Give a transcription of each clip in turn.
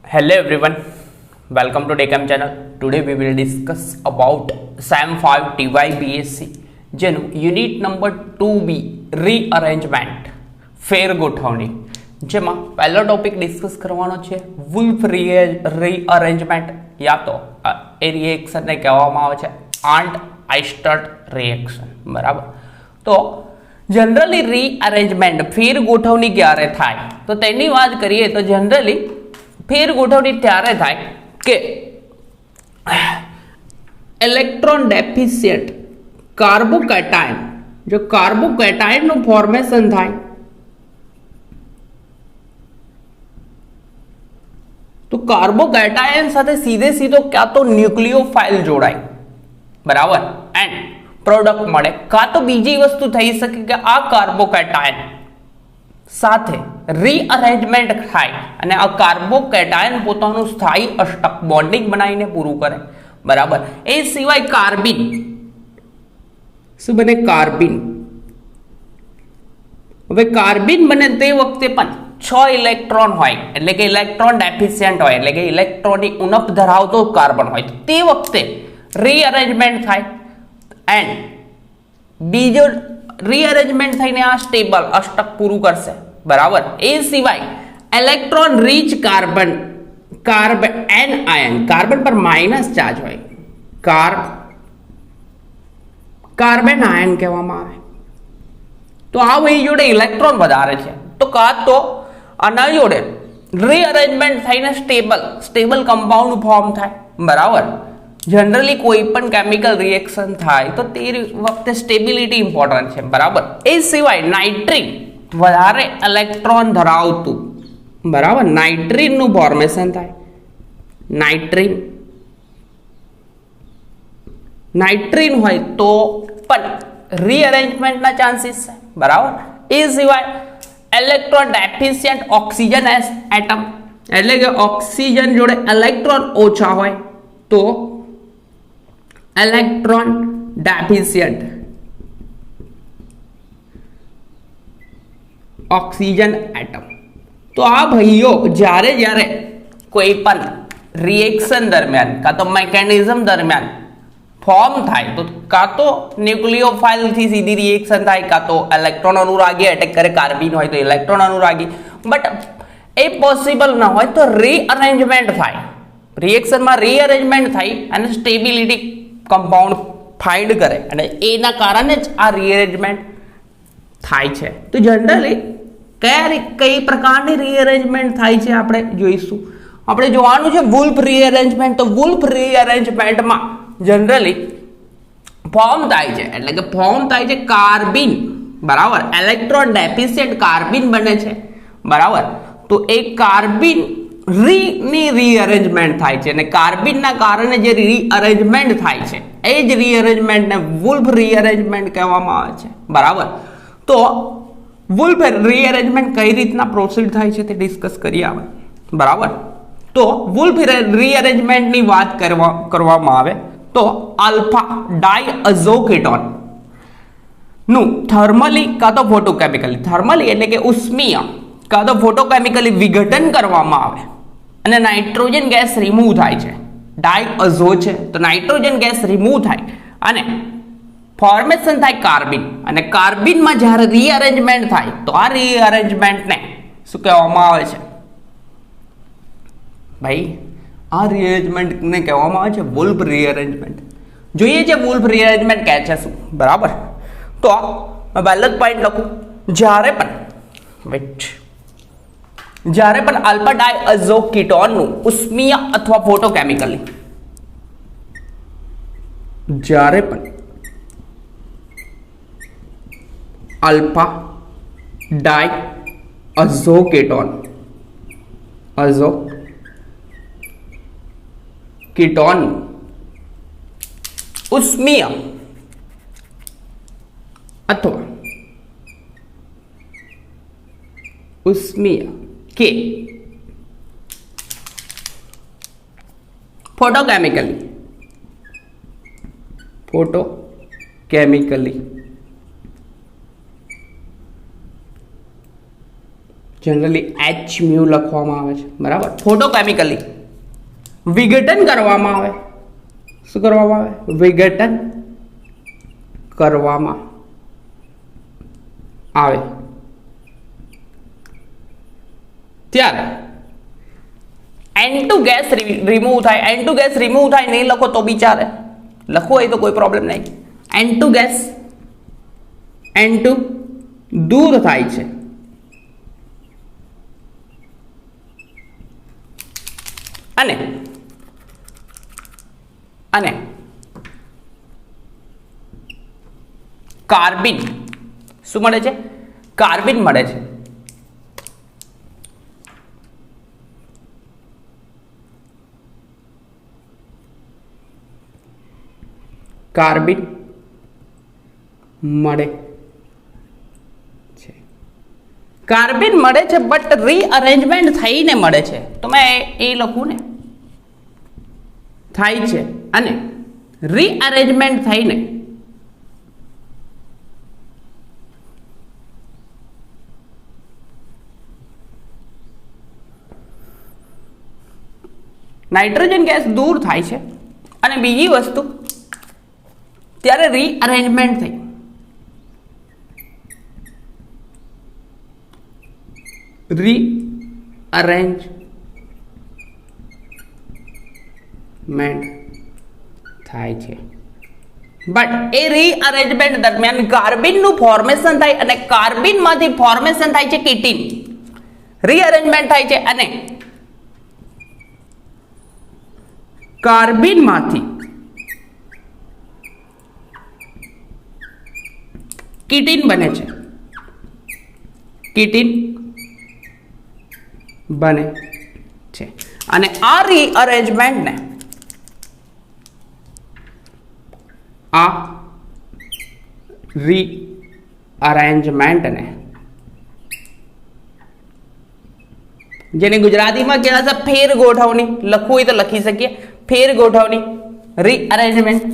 Hello everyone, welcome to Decam channel. Today we will discuss about SAM 5 TYBSc જેનું unit number 2B રીઅરેન્જમેન્ટ ફેર ગોઠવણી જેમાં પહેલો topic discuss કરવાનો છે વુલ્ફ રીઅરેન્જમેન્ટ યા તો એ રિએક્શનને કહેવામાં આવે છે આન્ટ આઇસ્ટર્ટ રિએક્શન બરાબર. તો જનરલી રીઅરેન્જમેન્ટ ફેર ગોઠવણી ક્યારે થાય તો તેની વાત કરીએ તો જનરલી ફેર ગોઠવણી ત્યારે થાય કે ઇલેક્ટ્રોન ડેફિશિયન્ટ કાર્બોકેટાયન જો કાર્બોકેટાયનનું ફોર્મેશન થાય તો કાર્બોકેટાયન સાથે સીધો ક્યાં તો ન્યુક્લિયોફાઇલ જોડાય બરાબર એન્ડ પ્રોડક્ટ મળે, કાં તો બીજી વસ્તુ થઈ શકે કે આ કાર્બોકેટાયન સાથે રીઅરેન્જમેન્ટ થાય અને આ કાર્બોકેટાયન પોતાનું સ્થાયી અષ્ટક બોન્ડિંગ બનાવીને પૂરું કરે બરાબર. એ સિવાય કાર્બિન શું બને? કાર્બિન. હવે કાર્બિન બને તે વખતે પણ 6 ઇલેક્ટ્રોન હોય એટલે કે ઇલેક્ટ્રોન ડેફિશિયન્ટ હોય એટલે કે ઇલેક્ટ્રોનની ઉણપ ધરાવતો કાર્બન હોય તો તે વખતે રીઅરેન્જમેન્ટ થાય એન્ડ બીજો રીઅરેન્જમેન્ટ થઈને આ સ્ટેબલ અષ્ટક પૂરું કરશે બરાબર. એ સિવાય electron rich carbon anion carbon પર માઇનસ ચાર્જ હોય કાર્બન આયન કહેવામાં આવે તો આ વહી જોડે ઇલેક્ટ્રોન વધારે છે તો કાં તો આના જોડે રીઅરેન્જમેન્ટ થઈને સ્ટેબલ કમ્પાઉન્ડ ફોર્મ થાય બરાબર. જનરલી કોઈ પણ કેમિકલ રિએક્શન થાય તો તે વખતે સ્ટેબિલિટી ઇમ્પોર્ટન્ટ છે બરાબર. એ સિવાય નાઇટ્રિન વધારે ઇલેક્ટ્રોન ધરાવતું બરાબર નાઇટ્રિનનું ફોર્મેશન થાય. નાઇટ્રિન હોય તો પણ રીઅરેન્જમેન્ટના ચાન્સીસ છે બરાબર. એ સિવાય ઇલેક્ટ્રોન ડેફિશિયન્ટ ઓક્સિજન એટમ એટલે કે ઓક્સિજન જોડે ઇલેક્ટ્રોન ઓછા હોય તો ઇલેક્ટ્રોન ડેફિશિયન્ટ ઓક્સિજન એટમ. તો આ ભાઈઓ જ્યારે કોઈ પણ રિએક્શન દરમિયાન કાં તો મેકેનિઝમ દરમિયાન ફોર્મ થાય તો કાં તો ન્યુક્લિયોફાઇલ થી સીધી રિએક્શન થાય કાં તો ઇલેક્ટ્રોન અનુરાગી એટેક કરે, કાર્બિન હોય તો ઇલેક્ટ્રોન અનુરાગી, બટ એ પોસિબલ ના હોય તો રીઅરેન્જમેન્ટ થાય, રિએક્શનમાં રીઅરેન્જમેન્ટ થાય અને સ્ટેબિલિટી કમ્પાઉન્ડ ફાઇન્ડ કરે અને એના કારણે જ આ રીઅરેન્જમેન્ટ થાય છે. તો જનરલી કઈ પ્રકારની રીઅરેન્જમેન્ટ થાય છે આપણે જોઈશું. આપણે જોવાનું છે વુલ્ફ રીઅરેન્જમેન્ટ. તો વુલ્ફ રીઅરેન્જમેન્ટમાં જનરલી ફોર્મ થાય છે એટલે કે ફોર્મ થાય છે કાર્બિન બરાબર, ઇલેક્ટ્રોન ડેફિશિયન્ટ કાર્બિન બને છે બરાબર. તો એ કાર્બિન ની રીઅરેન્જમેન્ટ થાય છે અને કાર્બિનના કારણે જે રીઅરેન્જમેન્ટ થાય છે એ જ રીઅરેન્જમેન્ટને વુલ્ફ રીઅરેન્જમેન્ટ કહેવામાં આવે છે બરાબર. તો વુલ્ફ રીઅરેન્જમેન્ટ કઈ રીતના પ્રોસીડ થાય છે તે ડિસ્કસ કરીએ આપણે બરાબર. તો વુલ્ફ રીઅરેન્જમેન્ટની વાત કરવામાં આવે તો આલ્ફા ડાયઅઝોકેટોન નું થર્મલી કાં તો ફોટોકેમિકલી, થર્મલી એટલે કે ઉષ્મીય કાં તો ફોટોકેમિકલી વિઘટન કરવામાં આવે અને નાઇટ્રોજન ગેસ રિમૂવ થાય છે. ડાયઅઝો છે તો નાઇટ્રોજન ગેસ રિમૂવ થાય અને ફોર્મેશન થાય કાર્બિન અને કાર્બિનમાં જ્યારે રીઅરેન્જમેન્ટ થાય તો આ રીઅરેન્જમેન્ટને શું કહેવામાં આવે છે ભાઈ? આ રીઅરેન્જમેન્ટને કહેવામાં આવે છે વુલ્ફ રીઅરેન્જમેન્ટ. જોઈએ છે વુલ્ફ રીઅરેન્જમેન્ટ કહે છે શું બરાબર. તો પહેલો જ પોઈન્ટ લખું, જ્યારે પણ આલ્ફા ડાયઅઝોકેટોનનું ઉષ્મીય અથવા ફોટોકેમિકલી જ્યારે પણ આલ્ફા ડાયઅઝોકેટોન ઉષ્મીય અથવા ઉષ્મીય કે ફોટોકેમિકલી જનરલી એચ મ્યુ લખવામાં આવે છે, બરાબર. ફોટોકેમિકલી વિઘટન કરવામાં આવે. શું કરવામાં આવે? વિઘટન કરવામાં આવે ત્યારે N2 ગેસ રિમૂવ થાય. N2 ગેસ રિમૂવ થાય નહીં લખો તો બી ચાલે, લખવું હોય તો કોઈ પ્રોબ્લેમ નહીં. N2 ગેસ N2 દૂર થાય છે અને કાર્બન શું મળે છે? કાર્બન મળે છે. કાર્બન મળે છે. કાર્બન મળે છે બટ રીઅરેન્જમેન્ટ થઈને મળે છે, તો મેં એ લખું ને, થાય છે અને રીઅરેન્જમેન્ટ થઈને નાઇટ્રોજન ગેસ દૂર થાય છે. અને બીજી વસ્તુ, ત્યારે રીઅરેન્જમેન્ટ થઈ થાય છે બટ એ રીઅરેન્જમેન્ટ દરમિયાન કાર્બનનું ફોર્મેશન થાય અને કાર્બનમાંથી ફોર્મેશન થાય છે કીટીન. રીઅરેન્જમેન્ટ થાય છે અને કાર્બનમાંથી કીટીન બને છે. કીટીન બને છે અને આ રીઅરેન્જમેન્ટને જેને ગુજરાતીમાં કહેવાય છે ફેર ગોઠવણી. લખવું હોય તો લખી શકીએ, ફેર ગોઠવણી. રીઅરેન્જમેન્ટ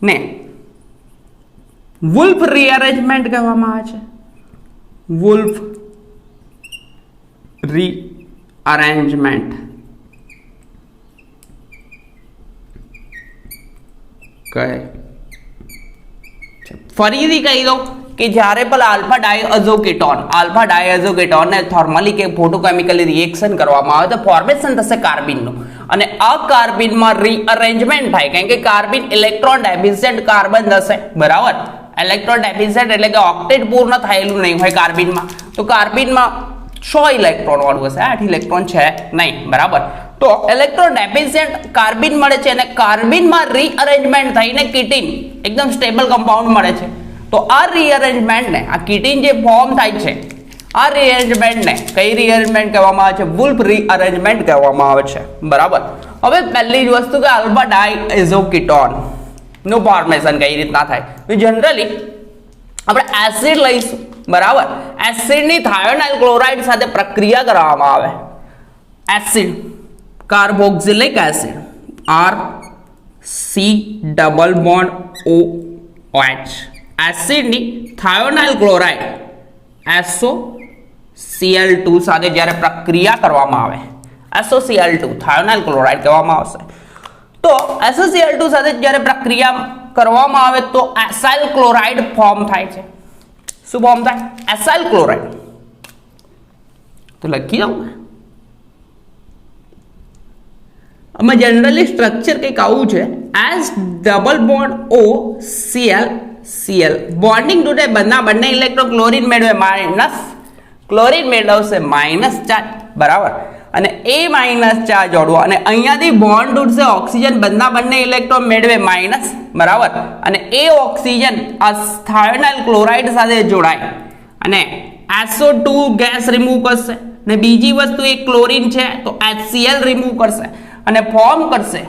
ને વુલ્ફ રીઅરેન્જમેન્ટ કહેવામાં આવે છે. વુલ્ફ રીઅરેન્જમેન્ટ કહે છે. ફરીથી કહી દઉં કે જ્યારે પણ આલ્ફા ડાયએઝોકેટોન ને થર્મલી કે ફોટોકેમિકલી રિએક્શન કરવામાં આવે તો ફોર્મેશન થશે કાર્બનનું અને આ કાર્બનમાં રીઅરેન્જમેન્ટ થાય, કારણ કે કાર્બન ઇલેક્ટ્રોન ડેફિશિયન્ટ કાર્બન થશે, બરાબર. ઇલેક્ટ્રોન ડેફિશિયન્ટ એટલે કે ઓક્ટેટ પૂર્ણ થયેલું નહીં હોય કાર્બનમાં, તો કાર્બનમાં 6 ઇલેક્ટ્રોન વાળું હશે, 8 ઇલેક્ટ્રોન છે નહીં, બરાબર. તો ઇલેક્ટ્રોન ડેફિશિયન્ટ કાર્બન મળે છે અને કાર્બનમાં રીઅરેન્જમેન્ટ થઈને કીટીન એકદમ સ્ટેબલ કમ્પાઉન્ડ મળે છે. તો આ રીઅરેન્જમેન્ટને, આ કીટીન જે ફોર્મ થાય છે, આ રીઅરેન્જમેન્ટને કઈ રીઅરેન્જમેન્ટ કહેવામાં આવે છે? વુલ્ફ રીઅરેન્જમેન્ટ કહેવામાં આવે છે, બરાબર. હવે પહેલી જ વસ્તુ કે આલ્ફા ડાયએઝોકેટોન નું ફોર્મેશન કઈ રીતના થાય? જનરલી આપણે એસિડ લઈશું, બરાબર. એસિડની થાયોનાઇલ ક્લોરાઇડ સાથે પ્રક્રિયા કરવામાં આવે. Acid carboxylic acid RC double bond OH એસિડની થાયોનાઇલ ક્લોરાઇડ SOCl2 સાથે જ્યારે પ્રક્રિયા કરવામાં આવે, SOCl2 થાયોનાઇલ ક્લોરાઇડ કહેવામાં આવશે. તો SOCl2 સાથે જ્યારે પ્રક્રિયા કરવામાં આવે તો એસાઇલ ક્લોરાઇડ ફોર્મ થાય છે. શું ફોર્મ થાય? Acyl chloride. તો લખી દઉં. આમાં જનરલી સ્ટ્રક્ચર કંઈક આવું છે. S double bond OCl bonding તૂટે, બંને ઇલેક્ટ્રોન ક્લોરીન મેળવે માઇનસ, ક્લોરીન મેળવશે માઇનસ ચાર્જ, બરાબર. અને એ માઇનસ ચાર્જ જોડવો અને અહીંયાથી બોન્ડ તૂટશે, ઓક્સિજન બંને ઇલેક્ટ્રોન મેળવે માઇનસ, બરાબર. અને એ ઓક્સિજન આ થાયોનાઇલ ક્લોરાઇડ સાથે જોડાય અને SO2 ગેસ રિમૂવ કરશે અને બીજી વસ્તુ એક ક્લોરીન છે તો HCl રિમૂવ કરશે અને ફોર્મ કરશે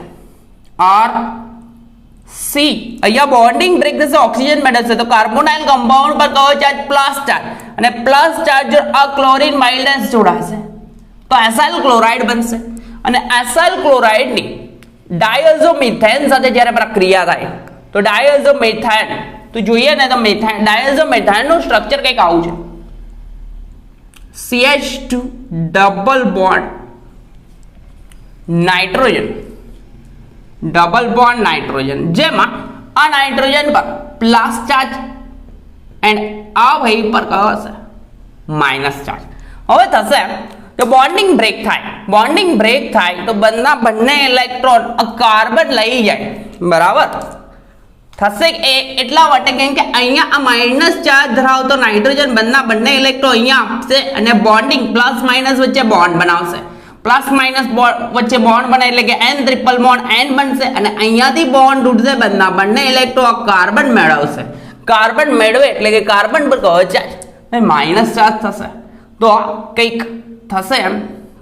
RC. અહીંયા બોન્ડિંગ બ્રેક થશે, ઓક્સિજન મેળવશે તો કાર્બોનાઇલ કમ્પાઉન્ડ પર કયો ચાર્જ? Plus charge. અને પ્લસ ચાર્જ આ ક્લોરીન માઇનસ જોડાશે તો એસાઇલ ક્લોરાઇડ બનશે અને એસાઇલ ક્લોરાઇડની ડાયઝોમિથેન સાથે જ્યારે પ્રક્રિયા થાય તો ડાયઝોમિથેન, તો જોઈએ ને તો ડાયઝોમિથેનનું સ્ટ્રક્ચર કંઈક આવું છે. CH2 double bond nitrogen, double bond nitrogen, જેમાં આ નાઇટ્રોજન પર પ્લસ ચાર્જ એન્ડ આ ભાઈ પર કયો હશે માઇનસ ચાર્જ. હવે થશે તો બોન્ડિંગ બ્રેક થાય, બોન્ડિંગ બ્રેક થાય તો બંને ઇલેક્ટ્રોન કાર્બન લઈ જાય, બરાબર થશે એ એટલા માટે કેમ કે અહીંયા આ માઇનસ ચાર્જ ધરાવતો નાઇટ્રોજન બંને ઇલેક્ટ્રોન અહીંયા આપશે અને બોન્ડિંગ પ્લસ માઇનસ વચ્ચે બોન્ડ બનાવશે, પ્લસ માઇનસ વચ્ચે બોન્ડ બને એટલે કે n ટ્રિપલ બોન્ડ n બનશે અને અહીંયાથી બોન્ડ ઉઠશે, બંને ઇલેક્ટ્રોન કાર્બન મેળવશે, કાર્બન મેળવે એટલે કે કાર્બન પર કયો ચાર્જ માઇનસ ચાર્જ થશે. તો કંઈક થશે એમ,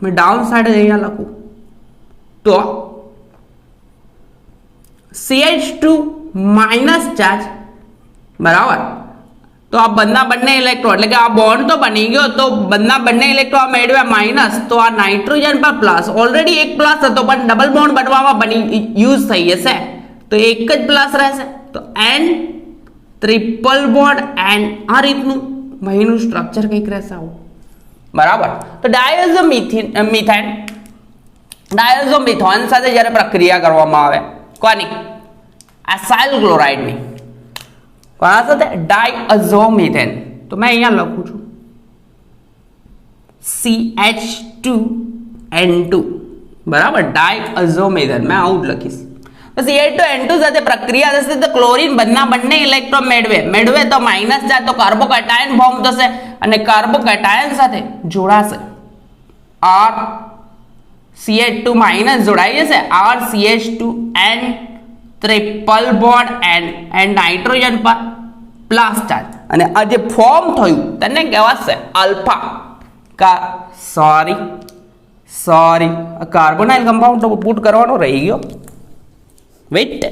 મેં ડાઉન સાઈડ અહીંયા લખું તો CH2 માઇનસ ચાર્જ, બરાબર તો આ બંને ઇલેક્ટ્રોન એટલે કે આ બોન્ડ તો બની ગયો તો બંને ઇલેક્ટ્રોન મેળવ્યા માઇનસ, તો આ નાઇટ્રોજન પર પ્લસ, ઓલરેડી એક પ્લસ હતો પણ ડબલ બોન્ડ બનવામાં યુઝ થઈ જશે તો એક જ પ્લસ રહેશે, તો n ટ્રિપલ બોન્ડ n આ રીતનું મહીનું સ્ટ્રક્ચર કંઈક રહેશે આવું, બરાબર. તો ડાયઝોમિથેન ડાયઝોમિથોન સાથે જ્યારે પ્રક્રિયા કરવામાં આવે કોની એસાઇલ ક્લોરાઇડની, કોના સાથે ડાયઝોમિથેન, તો મેં અહીંયા લખું છું CH2N2, બરાબર ડાયઝોમિથેન મેં આવું જ લખીશ. તો CH2N2 સાથે પ્રક્રિયા થશે તો ક્લોરીન બંને ઇલેક્ટ્રોન મેળવે તો માઇનસ ચાર્જ, તો કાર્બોકેટાયન ફોર્મ થશે અને કાર્બોકેટાયન સાથે જોડાશે R CH2 માઇનસ જોડાઈ જશે R CH2N triple bond n and nitrogen પર પ્લસ ચાર્જ અને આ જે ફોર્મ થયું તેને કહેવાશે આલ્ફા સોરી કાર્બોનાઇલ કમ્પાઉન્ડ તો પુટ કરવાનો રહી ગયો, વેઇટ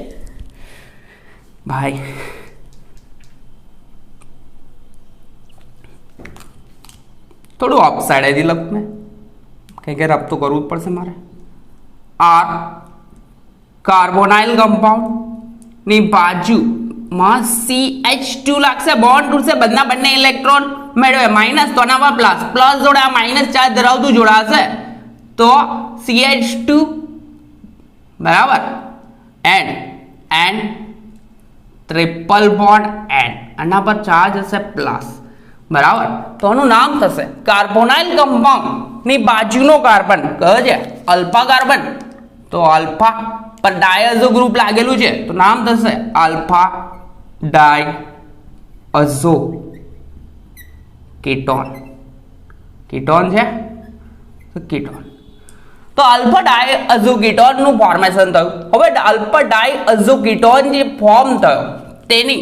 ભાઈ થોડું ઓફ સાઈડેથી લખું મેં કંઈ રબ તો કરવું જ પડશે મારે. R કાર્બોનાઇલ કમ્પાઉન્ડ ની બાજુમાં CH2 લાગશે, બોન્ડ તૂટશે, બંને ઇલેક્ટ્રોન મેળવે માઇનસ, તો આના પર પ્લસ જોડે આ માઇનસ ચાર્જ ધરાવતું જોડાશે તો CH2 બરાબર n ટ્રિપલ બોન્ડ n આના પર ચાર્જ હશે પ્લસ, બરાબર તો આનું નામ થશે કાર્બોનાઇલ કમ્પાઉન્ડ ની બાજુનો કાર્બન કયો છે અલ્ફા કાર્બન, તો અલ્ફા પર ડાયઝો ગ્રુપ લાગેલું છે તો નામ થશે આલ્ફા ડાયઝો કીટોન, કીટોન છે તો કીટોન, તો આલ્ફા ડાયઝો કીટોન નું ફોર્મેશન થયું. હવે આલ્ફા ડાયઝો કીટોન જે ફોર્મ થયો તેની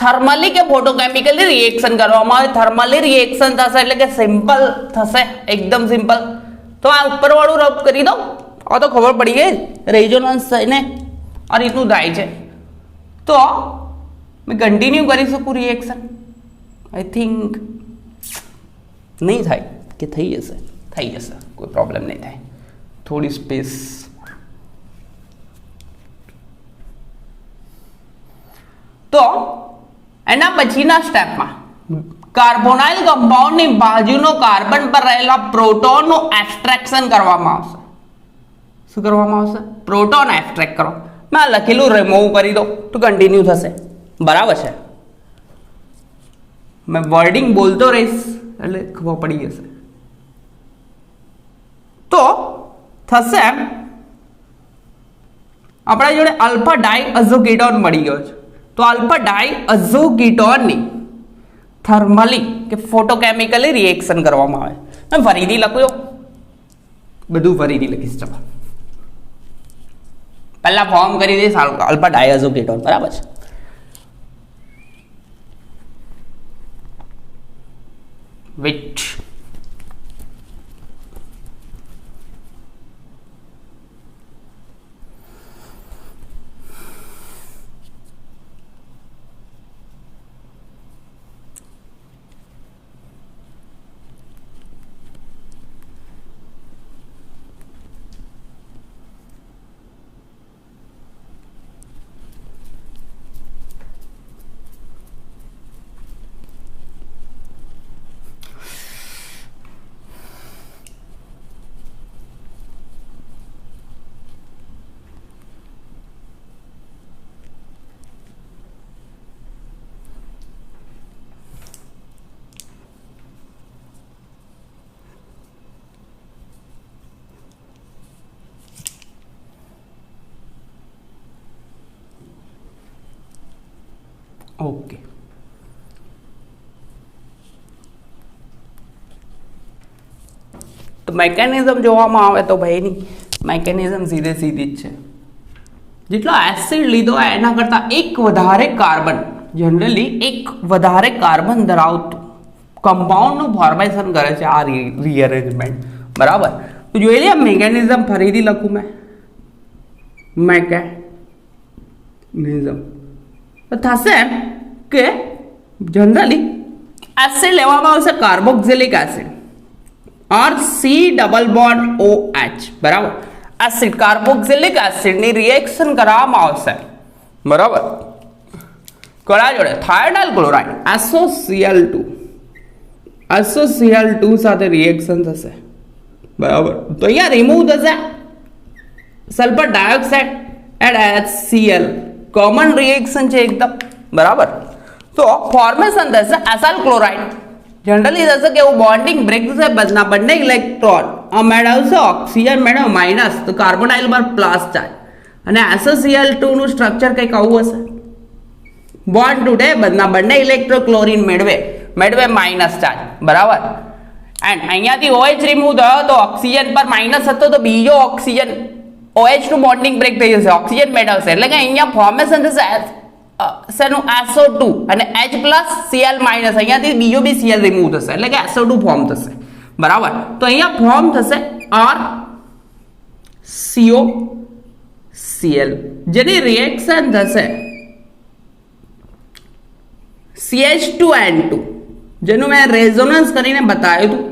થર્મલી કે ફોટોકેમિકલી રિએક્શન કરવામાં આવે, થર્મલી રિએક્શન થશે એટલે કે સિમ્પલ થશે, એકદમ સિમ્પલ. તો આ ઉપર વાળું રબ કરી દો, આ તો ખબર પડી ગઈ રેઝોનન્સ થઈને આ રીતનું થાય છે. તો મેં કન્ટિન્યુ કરી શકું રિએક્શન? આઈ થિંક નહીં થાય કે થઈ જશે, કોઈ પ્રોબ્લેમ નહીં થાય, થોડી સ્પેસ. તો એના પછીના સ્ટેપમાં કાર્બોનાઇલ કમ્પાઉન્ડની બાજુનો કાર્બન પર રહેલા પ્રોટોનનું એક્સટ્રેક્શન કરવામાં આવશે. શું કરવામાં આવશે? પ્રોટોન એક્સટ્રેક્ટ કરો. મેં લખેલું રિમૂવ કરી દો તો કન્ટિન્યુ થશે, બરાબર છે. મેં વર્ડિંગ બોલતો રહીશ એટલે ખબર પડી જશે. તો થશે આપણા જોડે આલ્ફા ડાયઝોકીટોન મળી ગયો છે. તો આલ્ફા ડાયઝોકીટોનની થર્મલી કે ફોટોકેમિકલી રિએક્શન કરવામાં આવે. મેં ફરીથી લખ્યું, બધું ફરીથી લખીશ. ચલો પહેલા ફોર્મ કરી દઈશ આલ્ફા ડાયઝોકીટોન, બરાબર છે. વિચ ઓકે, તો મેકેનિઝમ જોવામાં આવે તો ભાઈની મેકેનિઝમ સીધે સીધી જ છે. જેટલો એસિડ લીધો હોય એના કરતાં એક વધારે કાર્બન, જનરલી એક વધારે કાર્બન ધરાવતું કમ્પાઉન્ડનું ફોર્મેશન કરે છે આ રીઅરેન્જમેન્ટ. બરાબર, તો જોઈ લે મેકેનિઝમ ફરીથી લખું મેં. મેકેનિઝમ તો થશે એમ કે જનરલી એસિડ લેવામાં આવશે કાર્બોક્સિલિક એસિડ और C डबल बॉन्ड OH. બરાબર, એસિડ કાર્બોક્સિલિક એસિડની રિએક્શન કરવામાં આવશે. બરાબર, કયા જોડે? થાયોનાઇલ ક્લોરાઇડ SOCl2 સાથે રિએક્શન થશે. બરાબર, તો અહીંયા રિમૂવ થશે sulphur dioxide and HCl. Common reaction છે એકદમ. બરાબર, તો ફોર્મેશન થશે એસાઇલ ક્લોરાઇડ. જનરલી થશે કે બોન્ડિંગ બ્રેક થશે, બંને ઇલેક્ટ્રોન મેળવશે ઓક્સિજન મેળવે માઇનસ, તો કાર્બોનાઇલ પર પ્લસ ચાર્જ અને SOCl2 નું સ્ટ્રક્ચર કંઈક આવું હશે. બોન્ડ તૂટે, બંને ઇલેક્ટ્રોન ક્લોરીન મેળવે માઇનસ ચાર્જ. બરાબર, એન્ડ અહીંયાથી OH રિમૂવ થયો તો ઓક્સિજન પર માઇનસ હતો, તો બીજો ઓક્સિજન OH નું બોન્ડિંગ બ્રેક થઈ જશે, ઓક્સિજન મેળવશે, એટલે કે અહીંયા ફોર્મેશન થશે શેનું? SO2 અને H પ્લસ Cl માઇનસ, અહીંયાથી બીજો બી Cl રિમૂવ થશે, એટલે કે SO2 ફોર્મ થશે. બરાબર, તો અહીંયા ફોર્મ થશે RCOCl, જેની રિએક્શન થશે CH2N2, જેનું મેં રેઝોનન્સ કરીને બતાવ્યું હતું.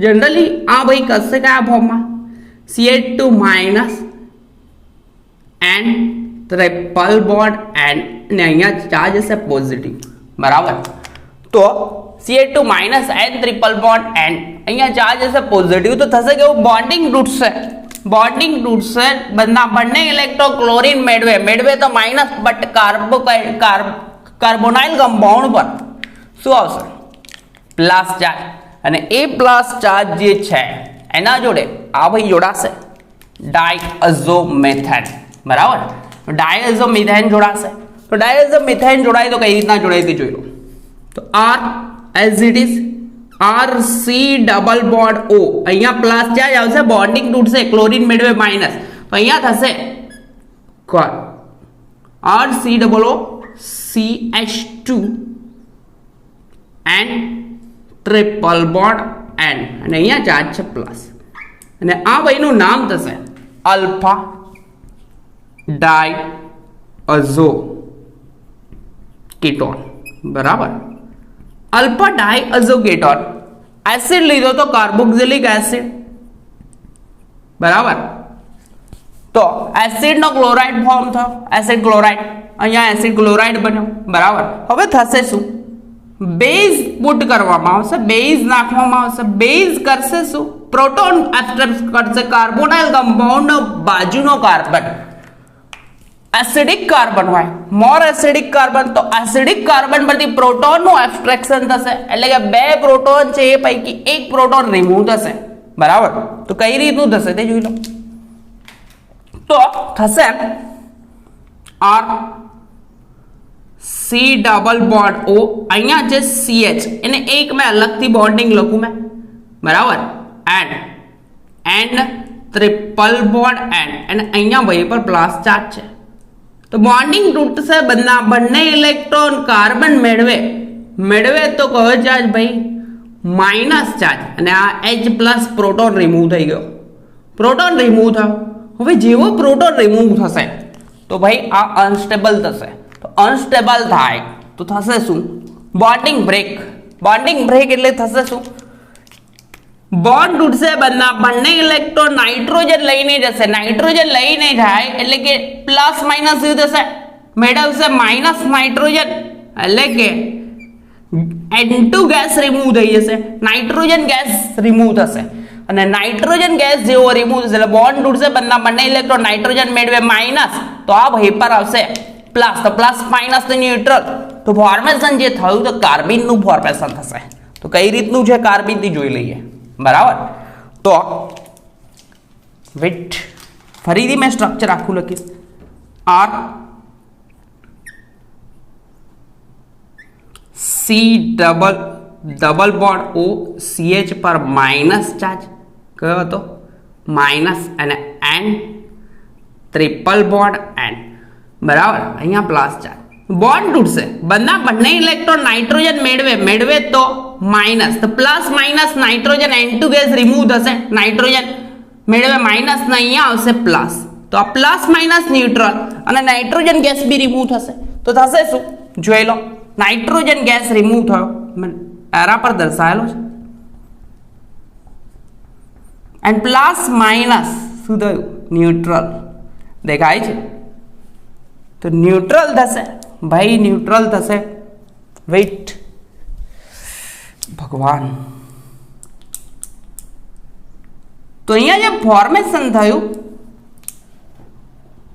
જનરલી આ ભાઈ કશે કયા ફોર્મમાં? CH2 minus and triple bond and ને અહીંયા ચાર્જ હશે પોઝિટિવ. બરાબર, તો CH2 minus and triple bond and અહીંયા ચાર્જ હશે પોઝિટિવ, તો થશે કેવું? બોન્ડિંગ તૂટશે, બંને ઇલેક્ટ્રોન ક્લોરીન મેળવે તો માઇનસ, બટ કાર્બોનાઇલ કમ્પાઉન્ડ પર શું આવશે? Plus charge. અને એ પ્લસ ચાર્જ જે છે એના જોડે આ ભાઈ જોડાશે ડાયઝોમેથેન. બરાબર, ડાયઝોમિથેન જોડાશે. તો ડાયઝોમિથેન જોડાય તો કઈ રીતના જોડાય તે જોઈ લો. તો R as it is RC double bond O, અહીંયા પ્લસ ચાર્જ આવશે, બોન્ડિંગ તૂટશે, ક્લોરીન મેળવે માઇનસ, તો અહીંયા થશે RC double O CH2 and triple bond N, અને અહીંયા ચાર્જ છે પ્લસ, અને આ ભાઈનું નામ થશે અલ્ફા ડાયઅઝો કેટોન. બરાબર, અલ્ફા ડાયઅઝો કેટોન. એસિડ લીધો તો કાર્બોક્સિલિક એસિડ. બરાબર, તો એસિડ નો ક્લોરાઇડ ફોર્મ થયો, એસિડ ક્લોરાઇડ, અહીંયા એસિડ ક્લોરાઇડ બન્યો. બરાબર, હવે થશે શું? બેઝ પુટ કરવામાં આવશે, બેઝ નાખવામાં આવશે. બેઝ કરશે શું? પ્રોટોન એબ્સ્ટ્રેક્ટ કરશે કાર્બોનાઇલ કમ્પાઉન્ડ નો બાજુનો કાર્બન. એસિડિક કાર્બન હોય, મોર એસિડિક કાર્બન, તો એસિડિક કાર્બન પરથી પ્રોટોનનું એબ્સ્ટ્રેક્શન થશે, એટલે કે બે પ્રોટોન છે એ પૈકી એક પ્રોટોન રિમૂવ થશે. બરાબર, તો કઈ રીતનું થશે તે જોઈ લો. તો થશે R C double bond O, અહીંયા જે CH એને એક મેં અલગથી બોન્ડિંગ લખું મેં. બરાબર, એન્ડ ટ્રિપલ બોન્ડ N, અને અહીંયા ભાઈ પર પ્લસ ચાર્જ છે, તો બોન્ડિંગ તૂટશે, બંને ઇલેક્ટ્રોન કાર્બન મેળવે તો કયો ચાર્જ ભાઈ? માઇનસ ચાર્જ, અને આ H પ્લસ પ્રોટોન રિમૂવ થઈ ગયો, પ્રોટોન રિમૂવ થયો. હવે જેવો પ્રોટોન રિમૂવ થશે તો ભાઈ આ અનસ્ટેબલ થશે, તો અનસ્ટેબલ થાય તો થશે શું? Bonding break. બોન્ડિંગ બ્રેક એટલે થશે શું? બોન્ડ તૂટશે, બંને ઇલેક્ટ્રોન નાઇટ્રોજન લઈને જશે, નાઇટ્રોજન લઈને જાય એટલે કે પ્લસ માઇનસ શું થશે? મેળવશે માઇનસ નાઇટ્રોજન, એટલે કે N2 ગેસ રિમૂવ થઈ જશે, નાઇટ્રોજન ગેસ રિમૂવ થશે, અને નાઇટ્રોજન ગેસ જેવો રિમૂવ થશે એટલે બોન્ડ તૂટશે, બંને ઇલેક્ટ્રોન નાઇટ્રોજન મેળવે માઇનસ, તો આ વેપર આવશે પ્લસ, તો પ્લસ માઇનસ તો ન્યુટ્રલ, તો ફોર્મેશન જે થયું તો કાર્બિનનું ફોર્મેશન થશે. તો કઈ રીતનું છે કાર્બિન થી જોઈ લઈએ. બરાબર, તો વેટ ફરીથી મેં સ્ટ્રક્ચર આખું લખીશ. R double bond O CH પર માઇનસ ચાર્જ કયો હતો માઇનસ અને N ટ્રિપલ બોન્ડ N બરાબર અહીંયા પ્લસ ચાર્જ બોન્ડ તૂટશે બંને ઇલેક્ટ્રોન નાઇટ્રોજન મેળવે તો માઇનસ તો plus minus nitrogen N2 gas remove થશે નાઇટ્રોજન મેળવે માઇનસ ને અહીંયા આવશે પ્લસ તો આ પ્લસ માઇનસ ન્યુટ્રલ અને નાઇટ્રોજન ગેસ બી રિમૂવ થશે તો થશે શું જોઈ લો નાઇટ્રોજન ગેસ રિમૂવ થયો એરા પર દર્શાવેલો છે એન્ડ પ્લસ માઇનસ શું થયું ન્યુટ્રલ દેખાય છે તો ન્યુટ્રલ થશે ભાઈ ન્યુટ્રલ થશે વેઇટ ભગવાન તો અહીંયા જે ફોર્મેશન થયું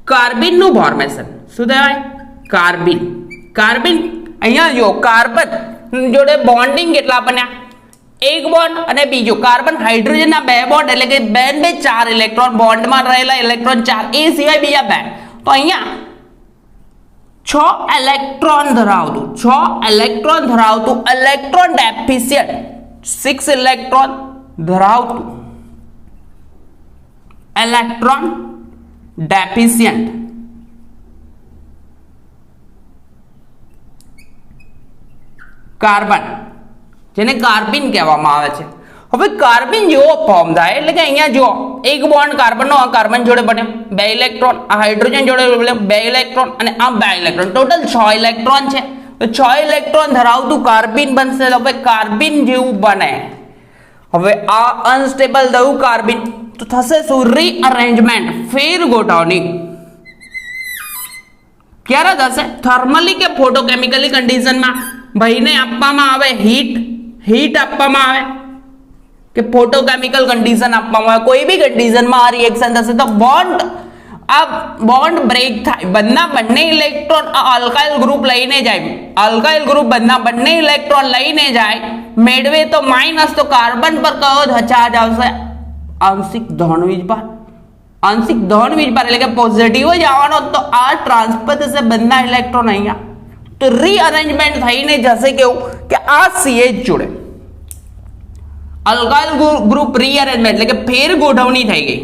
કાર્બિન નું ફોર્મેશન શું કહેવાય કાર્બિન અહીંયા જો કાર્બન જોડે બોન્ડિંગ કેટલા બન્યા એક બોન્ડ અને બીજો કાર્બન હાઇડ્રોજન ના બે બોન્ડ એટલે કે બે 4 ઇલેક્ટ્રોન બોન્ડમાં રહેલા ઇલેક્ટ્રોન 4 એ સિવાય બીજા બે તો અહીંયા 6 ઇલેક્ટ્રોન ધરાવતું ઇલેક્ટ્રોન ડેફિશિયન્ટ 6 ઇલેક્ટ્રોન ધરાવતું ઇલેક્ટ્રોન ડેફિશિયન્ટ કાર્બન જેને કાર્બિન કહેવામાં આવે છે હવે કાર્બિન જેવો ફોર્મ થાય એટલે કે અહીંયા જો એક બોન્ડ કાર્બનનો આ કાર્બન જોડે બન્યો બે ઇલેક્ટ્રોન આ હાઇડ્રોજન જોડે બન્યો બે ઇલેક્ટ્રોન અને આ બે ઇલેક્ટ્રોન ટોટલ 6 ઇલેક્ટ્રોન છે તો 6 ઇલેક્ટ્રોન ધરાવતું કાર્બિન બનશે તો હવે કાર્બિન જેવું બને હવે આ અનસ્ટેબલ થયું કાર્બિન તો થશે શું રીઅરેન્જમેન્ટ ફેર ગોઠવણી ક્યારે થશે થર્મલી કે ફોટોકેમિકલી કન્ડિશનમાં ભાઈને આપવામાં આવે હીટ આપવામાં આવે કે ફોટોકેમિકલ કન્ડિશન આપવામાં આવે કોઈ બી કન્ડિશનમાં આ રિએક્શન થશે તો બોન્ડ બ્રેક થાય બંને ઇલેક્ટ્રોન અલ્કાઇલ ગ્રુપ લઈને જાય અલ્કાઇલ ગ્રુપ બંને ઇલેક્ટ્રોન લઈને જાય મેળવે તો માઇનસ તો કાર્બન પર કયો ચાર્જ આવશે આંશિક ધન વીજભાર એટલે કે પોઝિટિવ જ આવવાનો તો આ ટ્રાન્સફર થશે બંને ઇલેક્ટ્રોન અહીંયા તો રીઅરેન્જમેન્ટ થઈને જશે કેવું કે આ CH જોડે અલ્કાઇલ ગ્રુપ રીઅરેન્જમેન્ટ એટલે કે ફેર ગોઠવણી થઈ ગઈ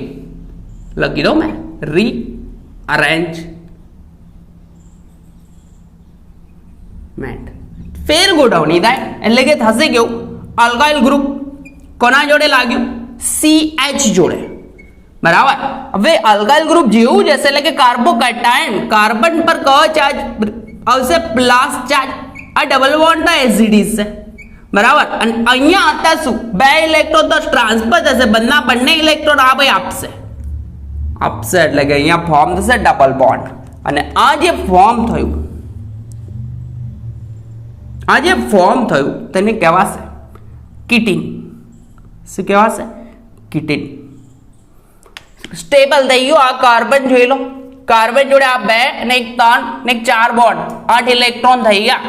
લખી દો મેં રીઅરેન્જમેન્ટ ફેર ગોઠવણી થાય એટલે કે થશે કેવું અલ્કાઇલ ગ્રુપ કોના જોડે લાગ્યું CH જોડે બરાબર હવે અલ્કાઇલ ગ્રુપ જેવું જ હશે એટલે કે કાર્બોકેટાયન કાર્બન પર કયો ચાર્જ આવશે પ્લસ ચાર્જ આ ડબલ બોન્ડ ના એસિડિસ છે બરાબર અને અહીંયા હતા શું બે ઇલેક્ટ્રોન તો ટ્રાન્સફર થશે બંને ઇલેક્ટ્રોન આ ભાઈ આપશે એટલે કે અહીંયા ફોર્મ થશે ડબલ બોન્ડ અને આ જે ફોર્મ થયું તેને કહેવાશે કીટીન શું કહેવાશે કીટીન સ્ટેબલ થઈ ગયું આ કાર્બન જોઈ લો કાર્બન જોડે આ બે અને એક 3 ને એક 4 બોન્ડ 8 ઇલેક્ટ્રોન થઈ ગયા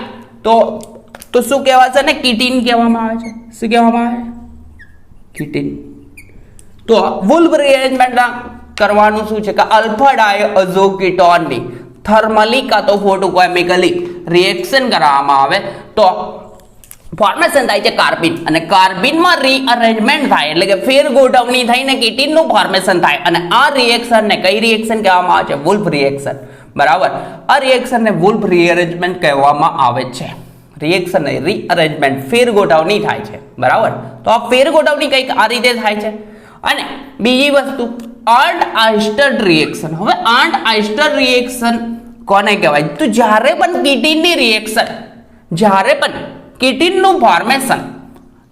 તો શું કહેવાશે ને કીટીન કહેવામાં આવે છે શું કહેવામાં આવે કીટીન તો વુલ્ફ રીઅરેન્જમેન્ટ કરવાનું શું છે કે અલ્ફા ડાયઝો કીટોનની થર્મલી કા તો ફોટોકેમિકલી રિએક્શન કરવામાં આવે તો ફોર્મેશન થાય છે કાર્બિન અને કાર્બિનમાં રીઅરેન્જમેન્ટ થાય એટલે કે ફેર ગોઠવણી થઈને કીટીનનું ફોર્મેશન થાય અને આ રિએક્શનને કઈ રિએક્શન કહેવામાં આવે છે વુલ્ફ રિએક્શન બરાબર આ રિએક્શનને વુલ્ફ રીઅરેન્જમેન્ટ કહેવામાં આવે છે રિએક્શન નહીં રીઅરેન્જમેન્ટ ફેર ગોઠવણી થાય છે બરાબર તો આ ફેર ગોઠવણી કંઈક આ રીતે થાય છે અને બીજી વસ્તુ આર્ન્ડ આઇસ્ટર રિએક્શન હવે આર્ન્ડ આઇસ્ટર રિએક્શન કોને કહેવાય તો જ્યારે પણ કીટીનનું ફોર્મેશન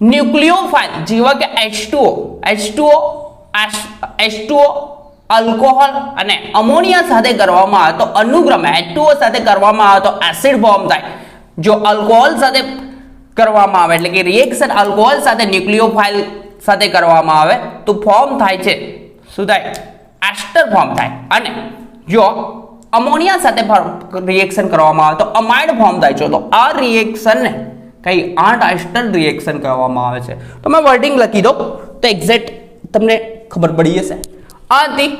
ન્યુક્લિયોફાઇલ જેવા કે H2O આલ્કોહોલ અને અમોનિયા સાથે કરવામાં આવે તો અનુક્રમે H2O સાથે કરવામાં આવે તો એસિડ ફોર્મ થાય જો આલ્કોહોલ સાથે કરવામાં આવે એટલે કે રિએક્શન આલ્કોહોલ સાથે ન્યુક્લિયોફાઇલ સાથે કરવામાં આવે તો ફોર્મ થાય છે શું થાય એસ્ટર ફોર્મ થાય અને જો અમોનિયા સાથે રિએક્શન કરવામાં આવે તો અમાઇડ ફોર્મ થાય છે તો આ રિએક્શનને કઈ આર્ન્ડ આઇસ્ટર રિએક્શન કહેવામાં આવે છે તો મેં વર્ડિંગ લખી દો તો એક્ઝેક્ટ તમને ખબર પડી જશે આ હતી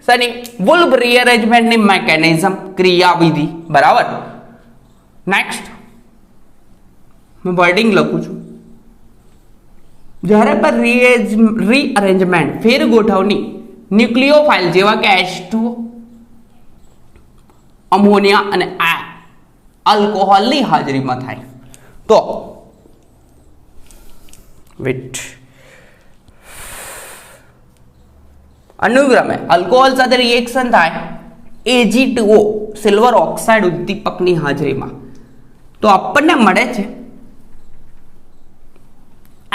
સની વુલ્ફ રીઅરેન્જમેન્ટની મિકેનિઝમ ક્રિયાવિધિ બરાબર નેક્સ્ટ मैं वर्डिंग લખું છું. જ્યારે પર રીઅરેન્જમેન્ટ ફેર ગોઠવણી ન્યુક્લિયોફાઇલ જેવા કે H2O, અમોનિયા અને આલ્કોહોલની હાજરીમાં થાય તો વેટ અનુક્રમે આલ્કોહોલ સાથે રિએક્શન થાય Ag2O સિલ્વર ઓક્સાઇડ ઉદ્દીપકની હાજરીમાં તો આપણને મળે છે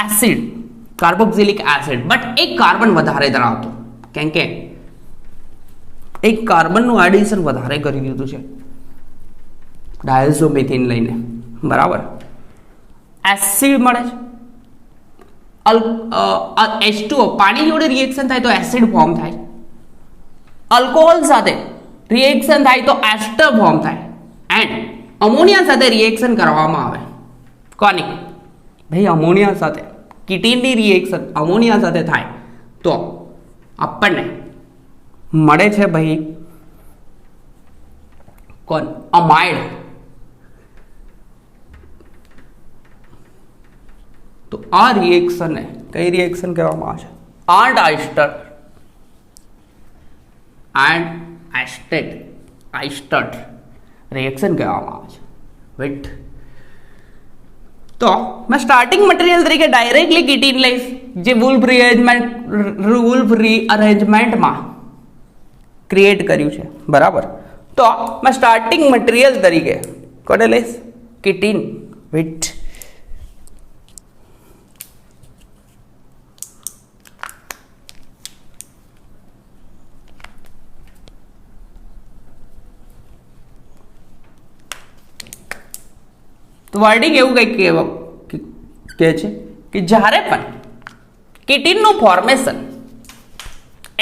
એસિડ, કાર્બોક્સિલિક એસિડ. બટ એક કાર્બન વધારે ધરાવતો, કેમ કે એક કાર્બનનું એડિશન વધારે કરી દીધું છે ડાયઝોમિથેન લઈને, બરાબર. એસિડ મળે છે. H2O પાણી જોડે રિએક્શન થાય તો એસિડ ફોર્મ થાય. આલ્કોહોલ સાથે રિએક્શન થાય તો એસ્ટર ફોર્મ થાય. એન્ડ અમોનિયા સાથે રિએક્શન કરવામાં આવે કોની? ભાઈ અમોનિયા સાથે કીટીનની રિએક્શન અમોનિયા સાથે થાય તો આપણને મળે છે ભાઈ કોણ? અમાઇડ. તો આ રિએક્શનને કઈ રિએક્શન કહેવામાં આવે છે? આઇસ્ટર રિએક્શન કહેવામાં આવે છે. વેટ તો मैं स्टार्टिंग मटेरियल तरीके डायरेक्टली कीटीन લઈશ જે વુલ્ફ રીઅરેન્જમેન્ટમાં ક્રિએટ કર્યું છે, બરાબર. તો मैं स्टार्टिंग मटेरियल તરીકે કોને લઈશ? કીટીન. વેટ તો વર્ડિંગ એવું કંઈક કહે છે કે જ્યારે પણ કીટીનનું ફોર્મેશન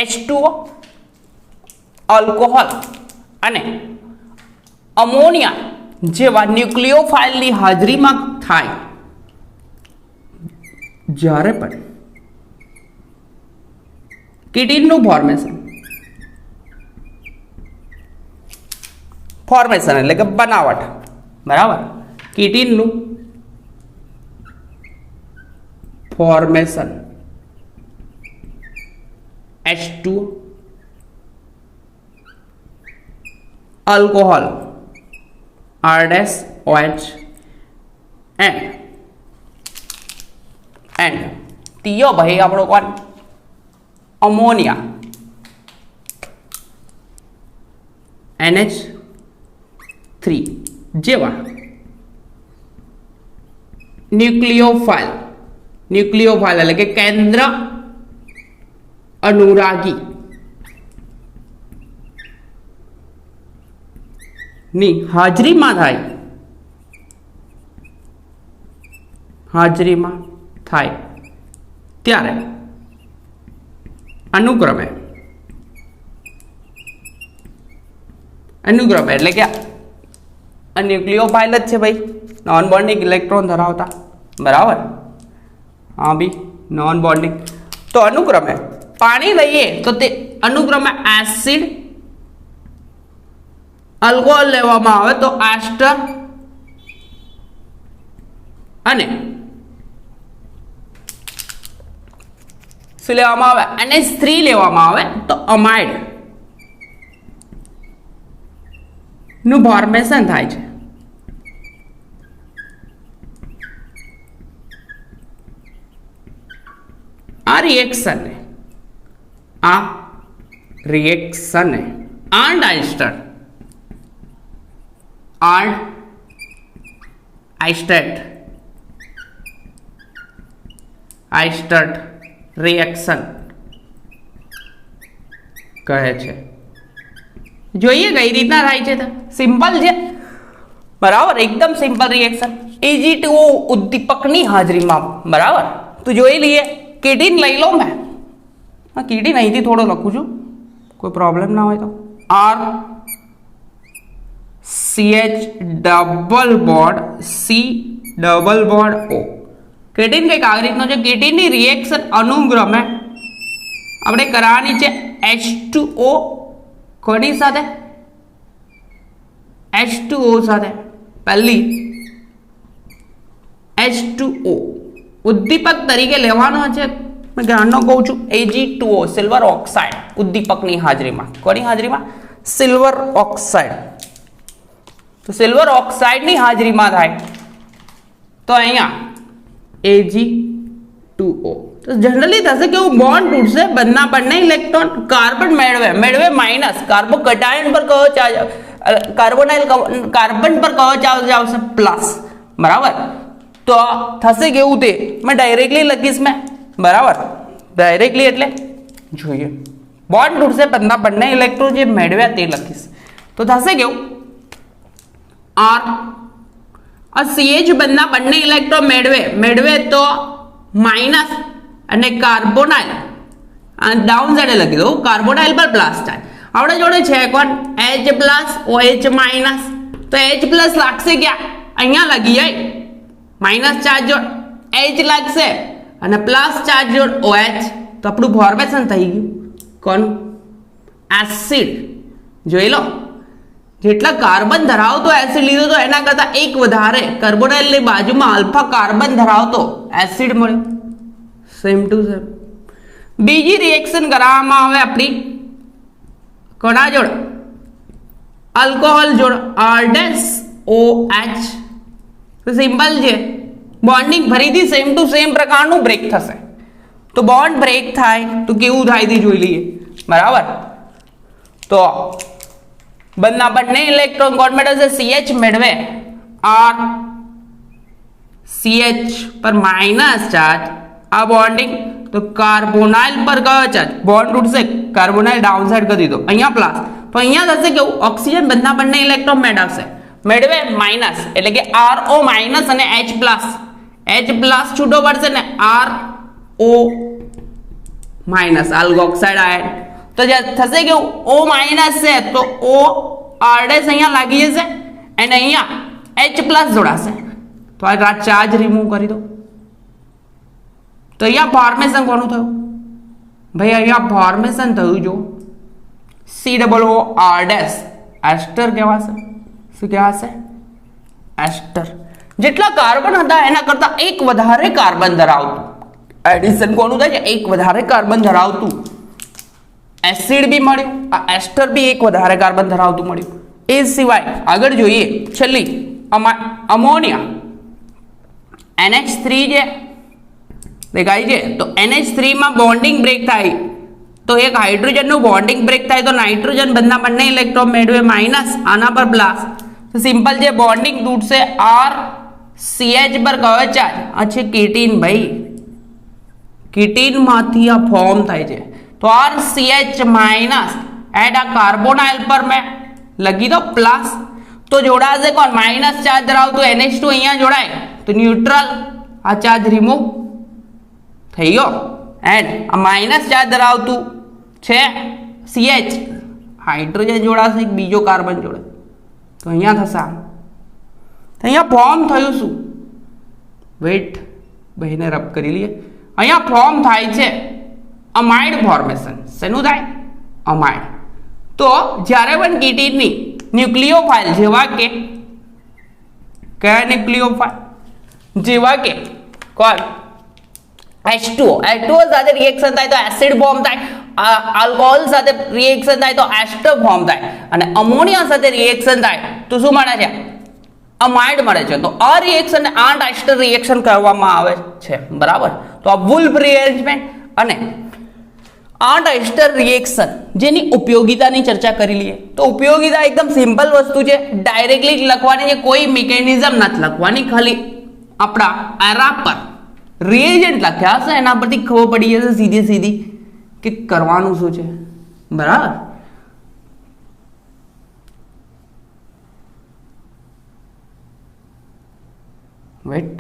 H2O, આલ્કોહોલ અને અમોનિયા જેવા ન્યુક્લિયોફાઇલની હાજરીમાં થાય, જ્યારે પણ કીટીનનું ફોર્મેશન એટલે કે બનાવટ, બરાબર. કીટીનનું formation H2O, alcohol R-OH and તીયો ભાઈ આપણો કોણ? અમોનિયા NH3 જેવા ન્યુક્લિયોફાઇલ એટલે કે કેન્દ્ર અનુરાગી ની હાજરીમાં થાય ત્યારે અનુક્રમે એટલે કે ન્યુક્લિયોફાઇલ જ છે ભાઈ, નોન બોન્ડિંગ ઇલેક્ટ્રોન ધરાવતા, બરાબર. હા બી નોન બોન્ડિંગ. તો અનુક્રમે પાણી લઈએ તો તે અનુક્રમે એસિડ, આલ્કોહોલ લેવામાં આવે તો એસ્ટર અને શું લેવામાં આવે? NH3 લેવામાં આવે તો અમાઇડ નું ફોર્મેશન થાય છે. આ રિએક્શનને આઇસ્ટર્ટ રિએક્શન કહે છે. જોઈએ કઈ રીતના થાય છે? સિમ્પલ છે, બરાબર. એકદમ સિમ્પલ રિએક્શન Ag2O ઉદ્દીપકની હાજરીમાં, બરાબર. તો જોઈ લઈએ. કીટીન લઈ લો. મેં કીટીન અહીંથી થોડો લખું છું, કોઈ પ્રોબ્લેમ ના હોય તો. RCH double bond O. કીટીન કંઈક આવી રીતનો છે. કીટીનની રિએક્શન અનુક્રમે આપણે કરવાની છે H2O કોની સાથે? H2O સાથે. પહેલી H2O ઉદ્દીપક તરીકે લેવાનો છે. મેં ધ્યાનનો કહું છું, Ag2O સિલ્વર ઓક્સાઇડ ઉદ્દીપકની હાજરીમાં. કોની હાજરીમાં? Silver oxide. તો સિલ્વર ઓક્સાઇડની હાજરીમાં થાય તો અહીંયા Ag2O. તો જનરલી થશે કે બોન્ડ તૂટશે, બંને ઇલેક્ટ્રોન કાર્બન મેળવે માઇનસ, કાર્બોકેટાયન પર કયો ચાર્જ, કાર્બન પર કયો ચાર્જ આવશે? પ્લસ. બરાબર. તો થશે કેવું તે મેં ડાયરેક્ટલી લખીશ મેં. બરાબર. ડાયરેક્ટલી એટલે જોઈએ બોન્ડ તૂટશે, બંને ઇલેક્ટ્રોન જે મેળવ્યા તે લખીશ. તો થશે કેવું? R CH બંને ઇલેક્ટ્રોન મેળવે તો માઇનસ અને કાર્બોનાઇલ ડાઉન સાઈડે લખી દઉં, કાર્બોનાઇલ પર પ્લસ થાય. આપણા જોડે છે કોણ? H plus OH minus. તો H પ્લસ લાગશે ક્યાં? અહીંયા લાગી જાય. માઇનસ ચાર્જ જોડ H લાગશે અને પ્લસ ચાર્જ જોડ OH. તો આપણું ફોર્મેશન થઈ ગયું કોનું? એસિડ. જોઈ લો, જેટલા કાર્બન ધરાવતો એસિડ લીધો તો એના કરતા એક વધારે કાર્બોનાઇલની બાજુમાં આલ્ફા કાર્બન ધરાવતો એસિડ મળ્યો. Same to same. બીજી રિએક્શન કરાવવામાં આવે આપણી કોના જોડે? આલ્કોહોલ જોડે R-OH. તો સિમ્પલ છે, બોન્ડિંગ ફરીથી સેમ ટુ સેમ પ્રકારનું બ્રેક થશે. તો બોન્ડ બ્રેક થાય તો કેવું થાય તે જોઈ લઈએ. બરાબર. તો બંને ઇલેક્ટ્રોન કોણ મેળવશે? CH મેળવે. R CH પર માઇનસ ચાર્જ, આ બોન્ડિંગ. તો કાર્બોનાઇલ પર કયો ચાર્જ? બોન્ડ તૂટશે, કાર્બોનાઇલ ડાઉન સાઈડ કરી દીધો, અહીંયા પ્લસ. તો અહીંયા થશે કેવું? ઓક્સિજન બંને ઇલેક્ટ્રોન મેળવે માઇનસ, એટલે કે RO માઇનસ અને H પ્લસ. H પ્લસ છૂટો પડશે ને RO માઇનસ, આલ્કોક્સાઇડ આયન. તો થશે કેવું? O માઇનસ છે તો O R ડેશ અહીંયા લાગી જશે અને અહીંયા H પ્લસ જોડાશે. તો આ ચાર્જ રિમૂવ કરી દો. તો અહીંયા ફોર્મેશન કોનું થયું? ભાઈ અહીંયા ફોર્મેશન થયું જો COO R ડેશ, એસ્ટર કહેવાશે. શું કહેવાશે? એસ્ટર. જેટલા કાર્બન હતા એના કરતા એક વધારે કાર્બન ધરાવતું એડિશન કોનું થાય છે? એક વધારે કાર્બન ધરાવતું એસિડ બી મળ્યું, આ એસ્ટર બી એક વધારે કાર્બન ધરાવતું મળ્યું. એ સિવાય આગળ જોઈએ છેલ્લી અમોનિયા NH3 જે દેખાય છે. તો NH3 માં બોન્ડિંગ બ્રેક થાય તો એક હાઇડ્રોજનનું બોન્ડિંગ બ્રેક થાય તો નાઇટ્રોજન બંને ઇલેક્ટ્રોન મેળવે માઇનસ, આના પર પ્લસ. તો સિમ્પલ જે બોન્ડિંગ તૂટશે R CH પર કયો ચાર્જ? આ છે કેટીન. ભાઈ કેટીન માંથી આ ફોર્મ થાય છે. તો R CH માઇનસ એડ આ કાર્બોનાઇલ પર મેં લખી દો પ્લસ. તો જોડાશે કોણ? માઇનસ ચાર્જ ધરાવતું NH2 અહીંયા જોડાય તો ન્યુટ્રલ, આ ચાર્જ રિમૂવ થઈ ગયો. એન્ડ આ માઇનસ ચાર્જ ધરાવતું છે CH, હાઇડ્રોજન જોડાશે એક બીજો કાર્બન જોડે તો અહીંયા થશે. અહીંયા ફોર્મ થયું શું? વેટ બહીને રબ કરી લઈએ. અહીંયા ફોર્મ થાય છે અમાઇડ ફોર્મેશન. શેનું થાય? અમાઇડ. તો જ્યારે પણ કીટીનની ન્યુક્લિયોફાઇલ જેવા કે કયા ન્યુક્લિયોફાઇલ? જેવા કે કોણ? H2O સાથે રિએક્શન થાય તો એસિડ ફોર્મ થાય, આલ્કોહોલ સાથે રિએક્શન થાય તો એસ્ટર ફોર્મ થાય, અને અમોનિયા સાથે રિએક્શન થાય તો શું મળે છે? અમાઇડ મળે છે. તો આ રિએક્શન ને આઠ એસ્ટર રિએક્શન કરવામાં આવે છે. બરાબર. તો આ વુલ્ફ રીઅરેન્જમેન્ટ અને આઠ એસ્ટર રિએક્શન જેની ઉપયોગિતાની ચર્ચા કરી લઈએ. તો ઉપયોગિતા એકદમ સિમ્પલ વસ્તુ છે, ડાયરેક્ટલી લખવાની છે, કોઈ મિકેનિઝમ નથી લખવાની, ખાલી આપણા એરા પર રિએજન્ટ લખ્યા હશે એના પરથી ખબર પડી જશે સીધી કે કરવાનું શું છે. બરાબર. વેટ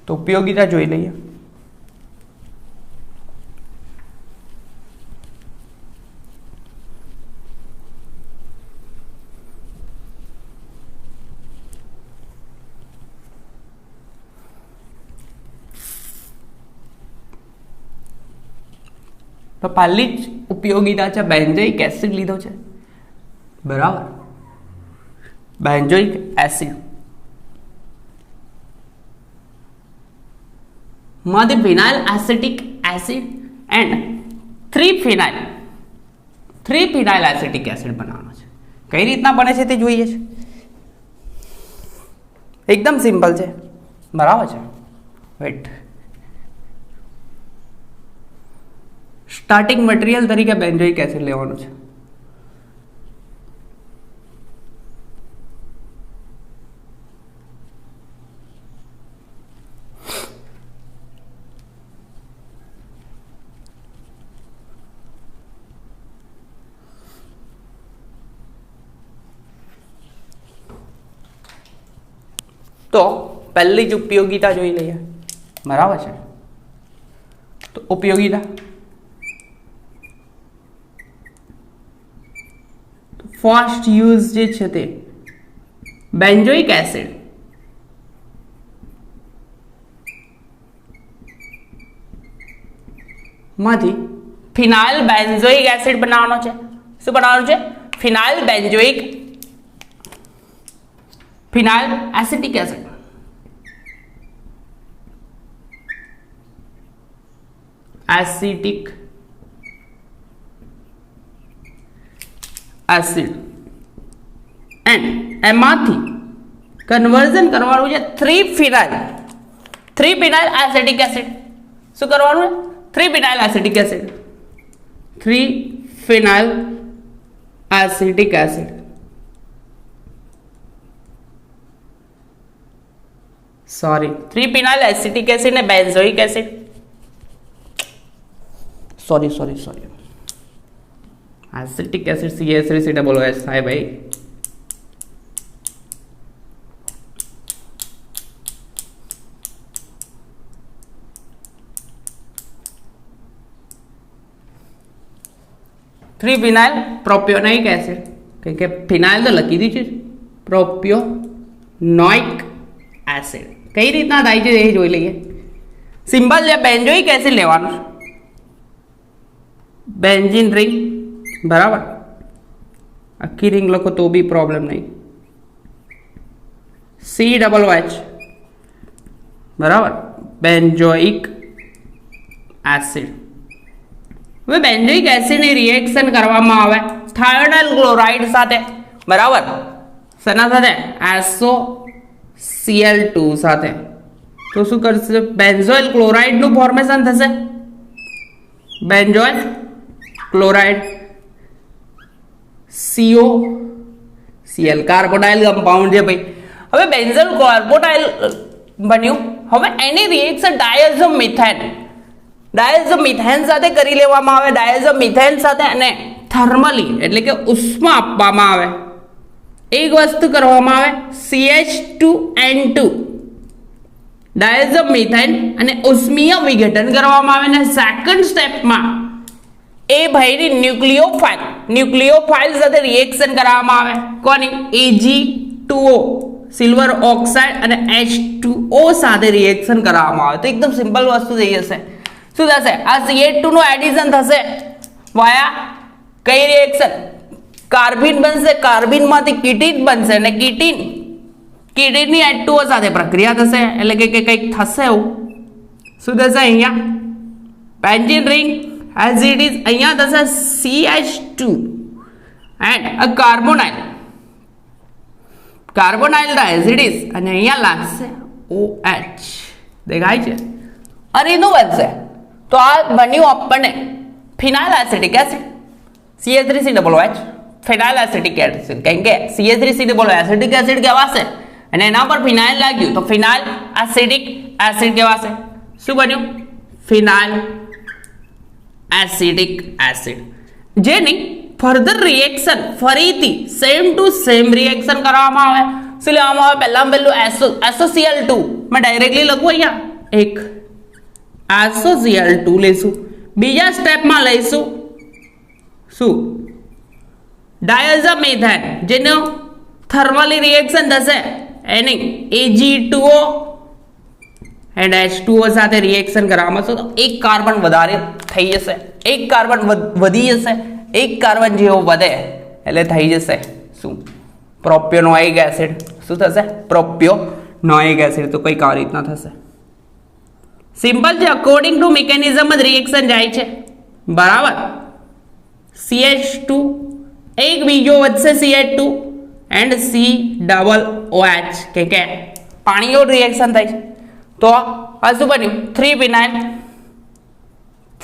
તો ઉપયોગિતા જોઈ લઈએ. તો પહેલી જ ઉપયોગિતા છે બેન્ઝોઇક એસિડ લીધો છે, બરાબર, બેન્ઝોઇક એસિડ માંથી phenyl acetic acid and 3 phenyl acetic acid બનાવવાનો છે. કઈ રીતના બને છે તે જોઈએ છે. એકદમ સિમ્પલ છે, બરાબર છે. વેટ, સ્ટાર્ટિંગ મટીરિયલ તરીકે બેન્ઝોઇક એસિડ લેવાનું છે. તો પહેલી જ ઉપયોગિતા જોઈ લઈએ, બરાબર છે. તો ઉપયોગિતા ફર્સ્ટ યુઝ જે છે તે બેન્ઝોઇક એસિડ માંથી ફિનાઇલ બેન્ઝોઇક એસિડ બનાવવાનો છે. શું બનાવવાનું છે? ફિનાઇલ એસિટિક એસિડ. એસિડ એન્ડ એમાંથી કન્વર્ઝન કરવાનું છે 3 ફિનાઇલ એસિટિક એસિડ. શું કરવાનું છે? 3 phenyl acetic acid. 3 phenyl acetic acid. Sorry, 3 phenyl acetic acid ને benzoic acid. Sorry acetic acid CH3COOH થાય ભાઈ. थ्री फिनाइल प्रोपियोनिक एसिड, કે ફિનાઇલ તો લખી દીધી છે, પ્રોપિયોનોઇક એસિડ. કઈ રીતના થાય છે એ જોઈ લઈએ. સિમ્પલ છે, બેન્ઝોઇક એસિડ લેવાનું છે, બેન્ઝીન રિંગ, બરાબર, આખી રિંગ લખો તો બી પ્રોબ્લેમ નહીં, COOH, બરાબર, બેન્ઝોઇક એસિડ. હવે બેન્ઝોઇક એસિડની રિએક્શન કરવામાં આવે થાયોનાઇલ ક્લોરાઇડ સાથે, બરાબર, શેના સાથે? SOCl2 સાથે. તો શું કરશે? બેન્ઝોઇલ ક્લોરાઇડનું ફોર્મેશન થશે. બેન્ઝોઇલ ક્લોરાઇડ COCl કાર્બોનાઇલ કમ્પાઉન્ડ છે ભાઈ. હવે બેન્ઝોઇલ કાર્બોનાઇલ બન્યું. હવે એની રિએક્શન ડાયઝોમિથેન સાથે કરી લેવામાં આવે. ડાયઝોમિથેન સાથે અને થર્મલી એટલે કે ઉષ્મા આપવામાં આવે. એક વસ્તુ કરવામાં આવે, CH2N2 ડાયઝોમિથેન અને ઉષ્મીય વિઘટન કરવામાં આવે. અને સેકન્ડ સ્ટેપમાં એ ભાઈની ન્યુક્લિયોફાઇલ સાથે રિએક્શન કરવામાં આવે. કોની? Ag2O સિલ્વર ઓક્સાઇડ અને H2O સાથે રિએક્શન કરવામાં આવે. તો એકદમ સિમ્પલ વસ્તુ થઈ જશે. શું થશે? આ CH2 નું એડિશન થશે વાયા કઈ રિએક્શન? કાર્બિન બનશે, કાર્બિનમાંથી કીટીન બનશે અને કીટીનની H2O સાથે પ્રક્રિયા થશે, એટલે કે કંઈક થશે એવું. શું થશે? અહીંયા benzene ring as it is, અહીંયા થશે CH2 and a કાર્બોનાઇલ as it is, અને અહીંયા લાગશે OH. દેખાય છે? અને એનું બનશે. તો આ બન્યું આપણને ફિનાઇલ એસિટિક એસિડ, CH3COOH, ફિનાઇલ એસિટિક એસિડ. કેમ કે CH3COOH એસિટિક એસિડ કહેવાશે અને એના પર ફિનાઇલ લાગ્યું તો ફિનાઇલ એસિટિક એસિડ કહેવાશે. શું બન્યું? ફિનાઇલ એસિટિક એસિડ, જેની ફર્ધર રિએક્શન ફરીથી સેમ ટુ સેમ રિએક્શન કરવામાં આવે. શું લેવામાં આવે? પહેલામાં પહેલું SOCl2 મેં ડાયરેક્ટલી લખું અહીંયા, એક SOCl2 લઈશું. બીજા સ્ટેપમાં લઈશું શું? ડાયઝોમિથેન, જેનો થર્મલી રિએક્શન થશે એની Ag2O and H2O સાથે રિએક્શન કરવામાં આવશે તો એક કાર્બન વધારે થઈ જશે. એક કાર્બન વધી જશે, એક કાર્બન જેવો વધે એટલે થઈ જશે શું? પ્રોપિયોનોઇક એસિડ. શું થશે? પ્રોપિયોનોઇક એસિડ. તો કંઈક આ રીતના થશે. સિમ્પલ છે. અકોર્ડિંગ ટુ મિકેનિઝમ જ રિએક્શન જાય છે, બરાબર. CH2 એક બીજો વધશે CH2 એન્ડ COOH કે પાણીઓ રિએક્શન થાય છે. તો આ શું બન્યું?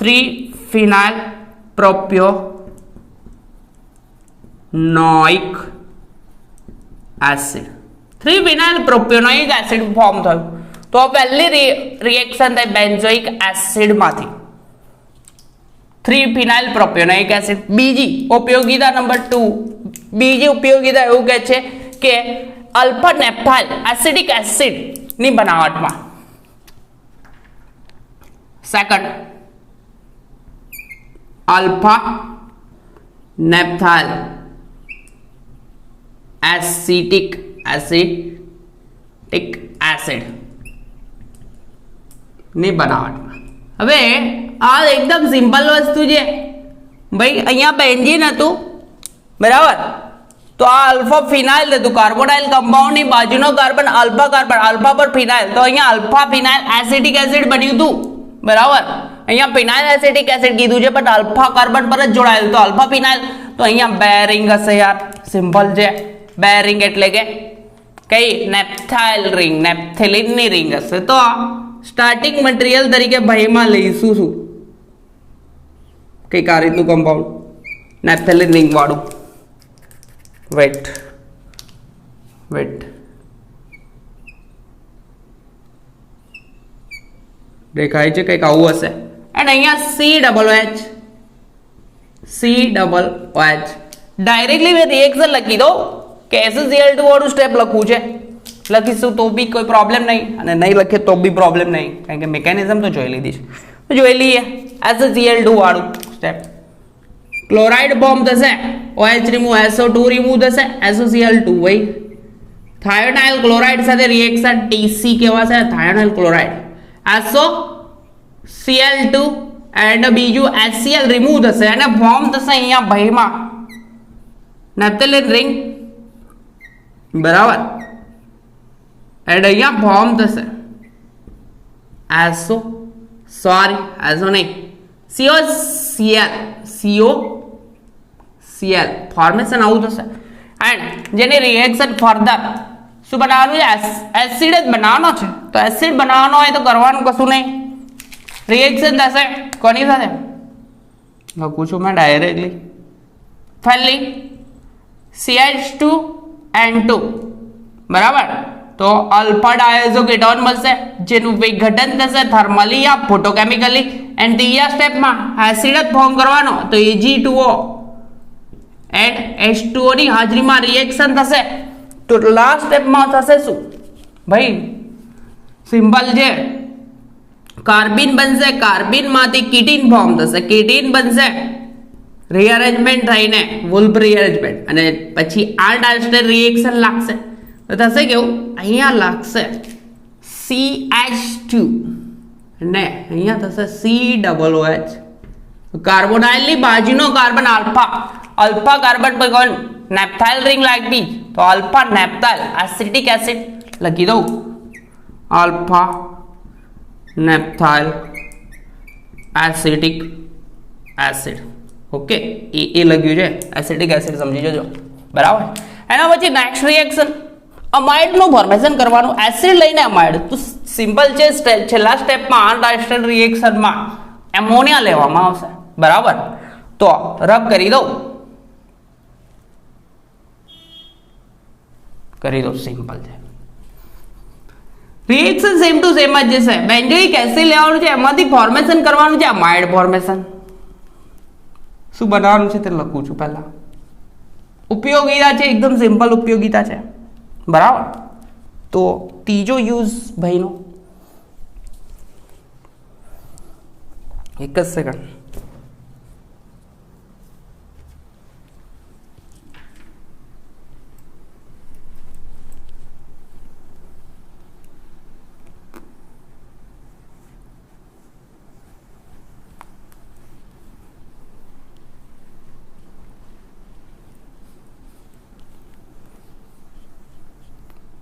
3-phenyl propionic acid. 3-phenyl propionic acid form થયું. તો પહેલી રિએક્શન થાય બેન્ઝોઇક એસિડ માંથી 3-phenyl પ્રોપિયોનોઇક એસિડ. બીજી ઉપયોગિતા નંબર 2, બીજી ઉપયોગિતા એવું કહે છે કે અલ્ફા નેપ્થાઇલ એસિડિક એસિડ ની બનાવટમાં. Second, alpha naphthyl acetic acid ની બનાવટમાં. હવે આ એકદમ સિમ્પલ વસ્તુ છે ભાઈ. અહીંયા બેન્ઝીન હતું, બરાબર. તો આ અલ્ફા ફિનાઇલ હતું, કાર્બોનાઇલ કમ્પાઉન્ડ ની બાજુનો કાર્બન અલ્ફા કાર્બન, અલ્ફા પર ફિનાઇલ. તો અહીંયા અલ્ફા ફિનાઇલ એસિટિક એસિડ બન્યું હતું, બરાબર. અહીંયા ફિનાઇલ એસિટિક એસિડ કીધું છે પણ અલ્ફા કાર્બન પર જ જોડાયેલું, તો અલ્ફા ફિનાઇલ. તો અહીંયા બે રિંગ હશે યાર, સિમ્પલ છે. બે રિંગ એટલે કે કઈ? નેપ્થાઇલ રિંગ, નેપ્થેલિન ની રિંગ હશે. તો સ્ટાર્ટિંગ મટીરિયલ તરીકે ભાઈમાં લઈશું શું? કઈક આ રીતનું કમ્પાઉન્ડ, નેપ્થેલિન રિંગ વાળું. વેટ દેખાય છે, કઈક આવું હશે. એન્ડ અહીંયા COOH. ડાયરેક્ટલી મેં રિએક્શન લખી દો કે SiCl2 વાળું સ્ટેપ લખવું છે, લખીશું તો બી કોઈ પ્રોબ્લેમ નહીં, અને નહીં લખીએ તો બી પ્રોબ્લેમ નહીં, કારણ કે મિકેનિઝમ તો જોઈ લીધી છે. તો જોઈ લઈએ SiCl2 વાળું સ્ટેપ. ક્લોરાઇડ ફોર્મ થશે, OH રિમૂવ, SO2 રિમૂવ થશે, SoCl2 ભાઈ. થાયોનાઇલ ક્લોરાઇડ સાથે રિએક્શન TC કહેવાશે, થાયોનાઇલ ક્લોરાઇડ. SoCl2 એન્ડ બીજું HCl રિમૂવ થશે અને ફોર્મ થશે અહીંયા ભાઈમાં નેપ્થેલિન રિંગ, બરાબર. એન્ડ અહીંયા ફોર્મ થશે SO નહીં, COCl ફોર્મેશન આવું થશે. એન્ડ જેની રિએક્શન ફર્ધર શું બનાવવાનું છે? એસિડ જ બનાવવાનો છે. તો એસિડ બનાવવાનો હોય તો કરવાનું કશું નહીં, રિએક્શન થશે કોની સાથે? લખું છું મેં ડાયરેક્ટલી. પહેલી CH2N2, બરાબર. તો અલ્ફા ડાયઝો કેટોન મળશે, જેનું વિઘટન થશે થર્મલી યા ફોટોકેમિકલી. એન્ડ ત્રીજા સ્ટેપમાં એસિડ જ ફોર્મ કરવાનો, તો Ag2O એન્ડ H2O ની હાજરીમાં રિએક્શન થશે. તો લાસ્ટ સ્ટેપમાં થશે શું ભાઈ? સિમ્પલ છે. કાર્બિન બનશે, કાર્બિનમાંથી કીટીન ફોર્મ થશે, કીટીન બનશે, રીઅરેન્જમેન્ટ થઈને વુલ્ફ રીઅરેન્જમેન્ટ, અને પછી આ ડાયસ્ટર રિએક્શન લાગશે. તો થશે કેવું? અહીંયા લાગશે CH2 ને અહીંયા થશે COOH. કાર્બોનાઇલની બાજુનો કાર્બન અલ્ફા કાર્બન પર કોણ? નેપ્થાઇલ રિંગ લાગી, તો અલ્ફા નેપ્થાઇલ એસિટિક એસિડ લખી દઉં. Alpha naphthyl acetic acid. Okay, એ લખ્યું છે એસિટિક એસિડ, સમજી જજો, બરાબર. એના પછી નેક્સ્ટ રિએક્શન અમાઇડનું ફોર્મેશન કરવાનું. એસિડ લઈને અમાઇડ, તો સિમ્પલ છે. છેલ્લા સ્ટેપમાં આ ડાયસ્ટર રિએક્શનમાં એમોનિયા લેવામાં આવશે, બરાબર. તો રબ કરી દો, સિમ્પલ છે. રિએક્શન સેમ ટુ સેમ જ જશે. બેન્ઝોઇક એસિડ લેવાનું છે, એમાંથી ફોર્મેશન કરવાનું છે અમાઇડ ફોર્મેશન. શું બનાવવાનું છે તે લખું છું પહેલા. ઉપયોગિતા છે, એકદમ સિમ્પલ ઉપયોગિતા છે, બરાબર. તો ત્રીજો યુઝ ભાઈનો, એક જ સેકન્ડ.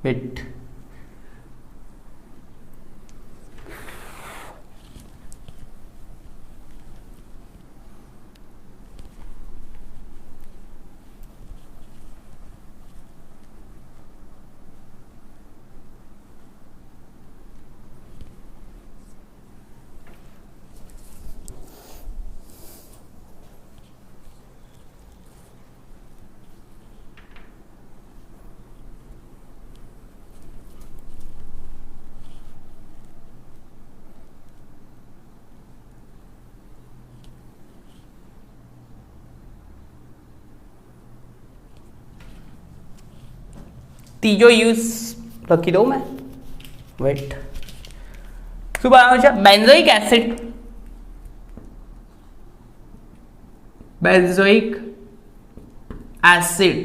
વેટ, ત્રીજો યુઝ લખી દઉં મેં, વેટ, શું બનાવ્યું છે? બેન્ઝોઇક એસિડ, બેન્ઝોઇક એસિડ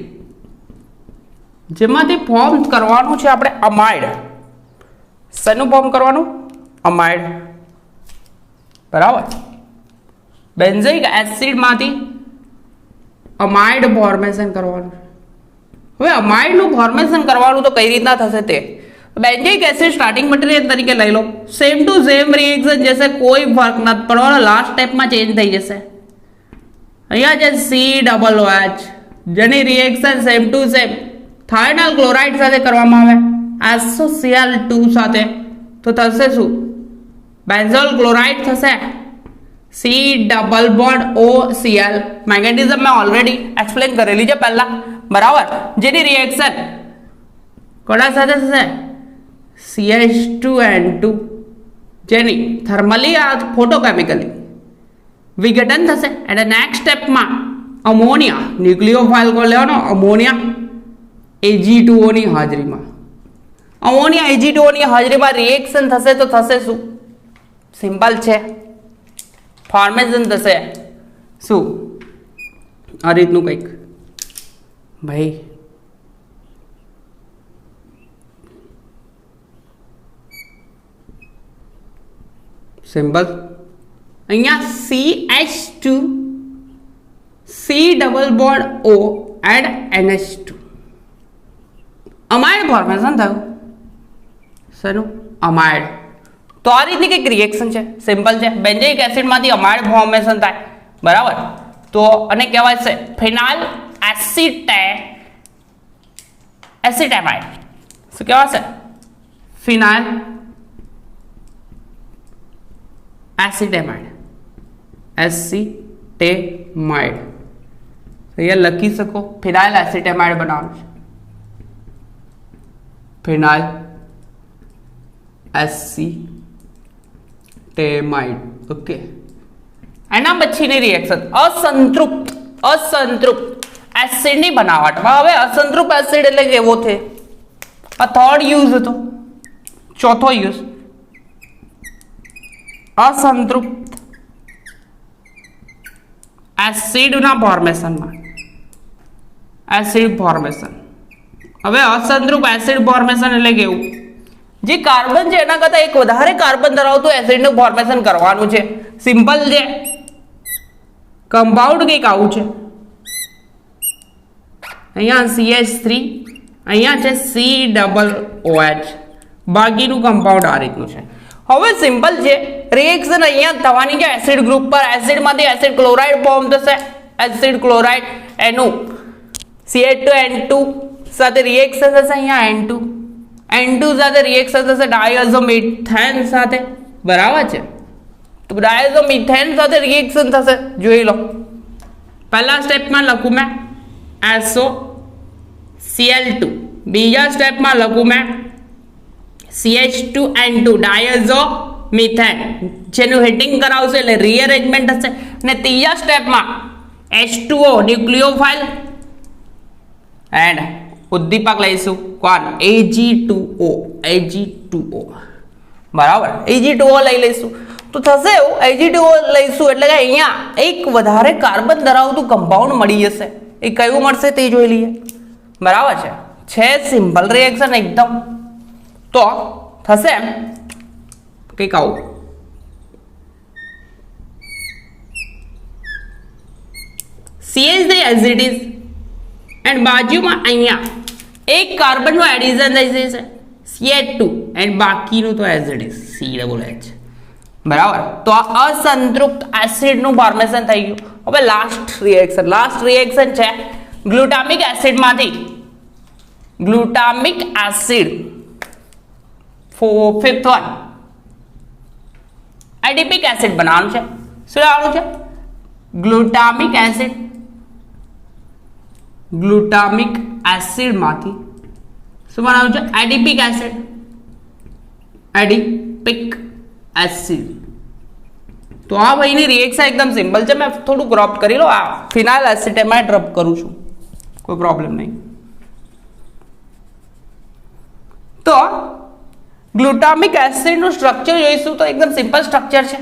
જેમાંથી ફોર્મ કરવાનું છે આપણે અમાઇડ. શેનું ફોર્મ કરવાનું? અમાઇડ, બરાબર. બેન્ઝોઇક એસિડમાંથી અમાઇડ ફોર્મેશન કરવાનું. હવે અમાઇડનું ફોર્મેશન કરવાનું તો કઈ રીતના થશે તે, બેન્ઝોઇક એસિડ સ્ટાર્ટિંગ મટીરિયલ તરીકે લઈ લો. સેમ ટુ સેમ રિએક્શન જશે, કોઈ ફરક નથી પડવાનો. લાસ્ટ સ્ટેપમાં ચેન્જ થઈ જશે. અહીંયા છે COOH, જેની reaction same to same thionyl chloride સાથે કરવામાં આવે, SOCl2 સાથે, તો થશે શું? બેન્ઝોલ ક્લોરાઇડ થશે, C double bond OCl. Magnetism મેં ઓલરેડી એક્સપ્લેન કરેલી છે પહેલા, બરાબર. જેની રિએક્શન કોના સાથે થશે? CH2N2, જેની થર્મલી ફોટોકેમિકલી વિઘટન થશે. અને નેક્સ્ટ સ્ટેપમાં અમોનિયા, ન્યુક્લિયોફાઇલ કોણ લેવાનો? અમોનિયા Ag2O ની હાજરીમાં, અમોનિયા Ag2O ની હાજરીમાં રિએક્શન થશે તો થશે શું? સિમ્પલ છે, ફોર્મેશન થશે શું? આ રીતનું કંઈક ભાઈ. સિમ્પલ. અહીંયા CH2 C double bond O and NH2 amide formation થયું. શેનું? અમાઇડ. તો આ રીતની કંઈક રિએક્શન છે, સિમ્પલ છે. બેન્ઝોઇક એસિડમાંથી અમાઇડ ફોર્મેશન થાય, બરાબર. તો અને કહેવાય છે ફિનાઇલ એસિટેમાઇડ. શું કહેવાશે? ફિનાઇલ એસિટેમાઇડ, એસિટેમાઇડ. અહીંયા લખી શકો ફિનાઇલ એસિટેમાઇડ બનાવવાનું છે, ફિનાઇલ એસિટેમાઇડ. ઓકે. એના પછીની રિએક્શન અસંતૃપ્ત એસિડની બનાવટમાં. હવે અસંતૃપ્ત એસિડ એટલે કેવો છે? આ થર્ડ યુઝ હતો. ચોથો યુઝ અસંતૃપ્ત એસિડના ફોર્મેશનમાં, એસિડ ફોર્મેશન. હવે અસંતૃપ્ત એસિડ ફોર્મેશન એટલે કેવું? જે કાર્બન છે એના કરતા એક વધારે કાર્બન ધરાવતું એસિડનું ફોર્મેશન કરવાનું છે. સિમ્પલ છે, કમ્પાઉન્ડ કંઈક આવું છે. અહીંયા CH3, અહીંયા છે COOH, બાકીનું કમ્પાઉન્ડ આ રીતનું છે. હવે સિમ્પલ છે, રિએક્શન અહીંયા થવાની છે એસિડ ગ્રુપ પર. એસિડમાંથી એસિડ ક્લોરાઇડ ફોર્મ થશે, એસિડ ક્લોરાઇડ એનું CH2N2 સાથે રિએક્શન થશે. અહીંયા N2 સાથે રિએક્શન થશે ડાયઝોમિથેન સાથે, બરાબર છે. તો ડાયઝોમિથેન સાથે રિએક્શન થશે, જોઈ લો. પહેલા સ્ટેપમાં લખું મેં SOCl2, બીજા સ્ટેપમાં લખું મેં CH2N2 ડાયઝોમિથેન, જેનું હીટિંગ કરાવશે એટલે રીઅરેન્જમેન્ટ થશે. અને ત્રીજા સ્ટેપમાં H2O ન્યુક્લિયોફાઇલ એન્ડ ઉદ્દીપક લઈશું કોણ? Ag2O, બરાબર. Ag2O લઈ લઈશું તો થશે એવું, Ag2O લઈશું એટલે કે અહીંયા એક વધારે કાર્બન ધરાવતું કમ્પાઉન્ડ મળી જશે. એ કયું મળશે તે જોઈ લઈએ, બરાબર છે. સિમ્પલ રિએક્શન એકદમ. તો થશે એમ કંઈક આવું. CH3 as it is and બાજુમાં અહીંયા એક કાર્બનનું એડિશન થઈ જશે CH2 એન્ડ બાકીનું તો એઝ ઇટ ઇઝ COOH, બરાબર. તો આ અસંતૃપ્ત એસિડનું ફોર્મેશન થઈ ગયું. હવે લાસ્ટ રિએક્શન છે ગ્લુટામિક એસિડમાંથી glutamic acid, fifth one adipic acid બનાવવાનું છે. શું બનાવવાનું છે? ગ્લુટામિક એસિડમાંથી શું બનાવવાનું છે? એડિપિક એસિડ. તો આ ભાઈની રિએક્શન એકદમ સિમ્પલ છે. મેં થોડું ક્રોપ કરી લો. આ ફિનાઇલ એસિટેમાઇડ રબ કરું છું, કોઈ પ્રોબ્લેમ નહીં. તો ગ્લુટામિક એસિડનું સ્ટ્રક્ચર જોઈશું તો એકદમ સિમ્પલ સ્ટ્રક્ચર છે,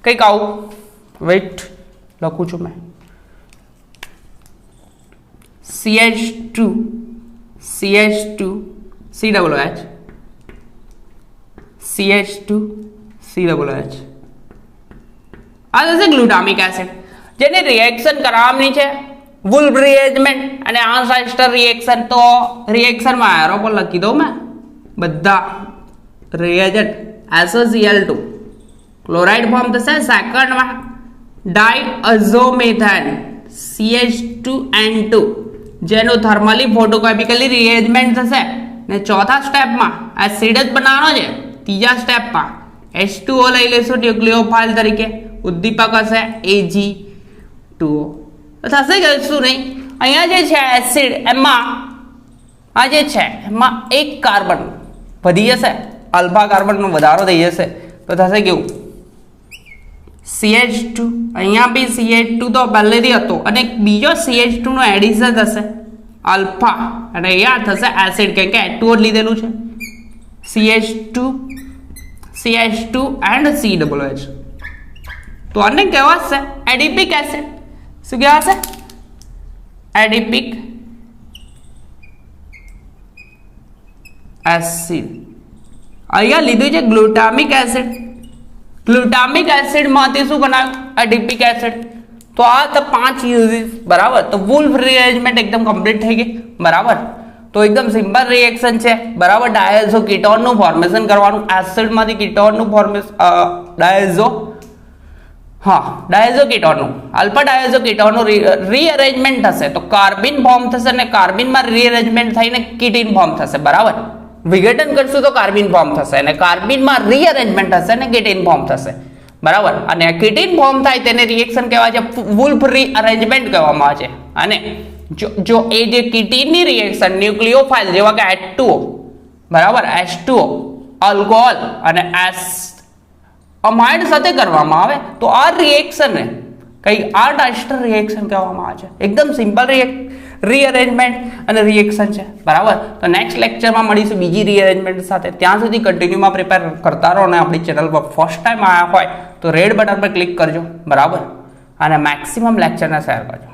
કંઈક આવું. વેઇટ લખું છું મેં. CH2 COOH CH2 COOH. આ થશે ગ્લુટામિક એસિડ, જેની રિએક્શન કરાવવાની છે વુલ્ફ રિએજમેન્ટ અને આન્સાઇસ્ટર રિએક્શન. તો રિએક્શનમાં એરો પર લખી દઉં મેં બધા રિએજન્ટ. SOCl2 ક્લોરાઇડ ફોર્મ થશે. સેકન્ડમાં ડાયઅઝોમેથેન CH2N2 જેનું થર્મલી ફોટોકેમિકલી રિએજમેન્ટ થશે. ને ચોથા સ્ટેપમાં એસિડ જ બનાવવાનો છે. ત્રીજા સ્ટેપમાં H2O લઈ લેશું ન્યુક્લિયોફાઇલ તરીકે. ઉદ્દીપક હશે Ag2O. તો થશે કે શું નહીં? અહીંયા જે છે એસિડ, એમાં આ જે છે એમાં એક કાર્બન વધી જશે, આલ્ફા કાર્બનનો વધારો થઈ જશે. તો થશે કેવું? CH2. અહીંયા બી CH2 તો પહેલેથી હતો અને બીજો CH2 નું એડિશન થશે આલ્ફા, અને અહીંયા થશે એસિડ, કેમ કે H2O લીધેલું છે. CH2 and COOH. તો આને કહેવાશે એડિપિક એસિડ. શું કહેવાશે? એડિપિક એસિડ. અહીંયા લીધું છે ગ્લુટામિક એસિડ. ગ્લુટામિક એસિડમાંથી શું બનાવ્યું? એડિપિક એસિડ. તો આ તો 5 યુઝિસ, બરાબર. તો વુલ્ફ રિએરેન્જમેન્ટ એકદમ કમ્પ્લીટ થઈ ગઈ, બરાબર. તો એકદમ સિમ્પલ રિએક્શન છે, બરાબર. ડાયઝો કીટોનનું ફોર્મેશન કરવાનું. એસિડમાંથી કીટોનનું ફોર્મેશન, ડાયઝો કીટોનનું, આલ્ફા ડાયઝો કીટોનનું રીઅરેન્જમેન્ટ થશે તો કાર્બિન ફોર્મ થશે, અને કાર્બિનમાં રીઅરેન્જમેન્ટ થઈને કીટીન ફોર્મ થશે, બરાબર. વિઘટન કરશું તો કાર્બિન ફોર્મ થશે, અને કાર્બિનમાં રીઅરેન્જમેન્ટ થશે અને કીટીન ફોર્મ થશે, બરાબર. અને કીટીન ફોર્મ થાય તેને રિએક્શન કહેવાય છે વુલ્ફ રીઅરેન્જમેન્ટ કહેવામાં આવે છે. અને જો એ જે કીટીનની રિએક્શન ન્યુક્લિયોફાઇલ જેવા કે H2O, બરાબર, H2O આલ્કોહોલ અને અમાઇડ સાથે કરવામાં આવે તો આ રિએક્શનને કઈ આન્સાઇસ્ટર રિએક્શન કહેવામાં આવે છે. એકદમ સિમ્પલ રીઅરેન્જમેન્ટ અને રિએક્શન છે, બરાબર. તો નેક્સ્ટ લેક્ચરમાં મળીશું બીજી રીઅરેન્જમેન્ટ સાથે. ત્યાં સુધી કન્ટિન્યુમાં પ્રિપેર કરતા રહો, અને આપણી ચેનલ પર ફર્સ્ટ ટાઈમ આવ્યા હોય તો રેડ બટન પર ક્લિક કરજો, બરાબર. અને મેક્સિમમ લેક્ચરને શેર કરજો.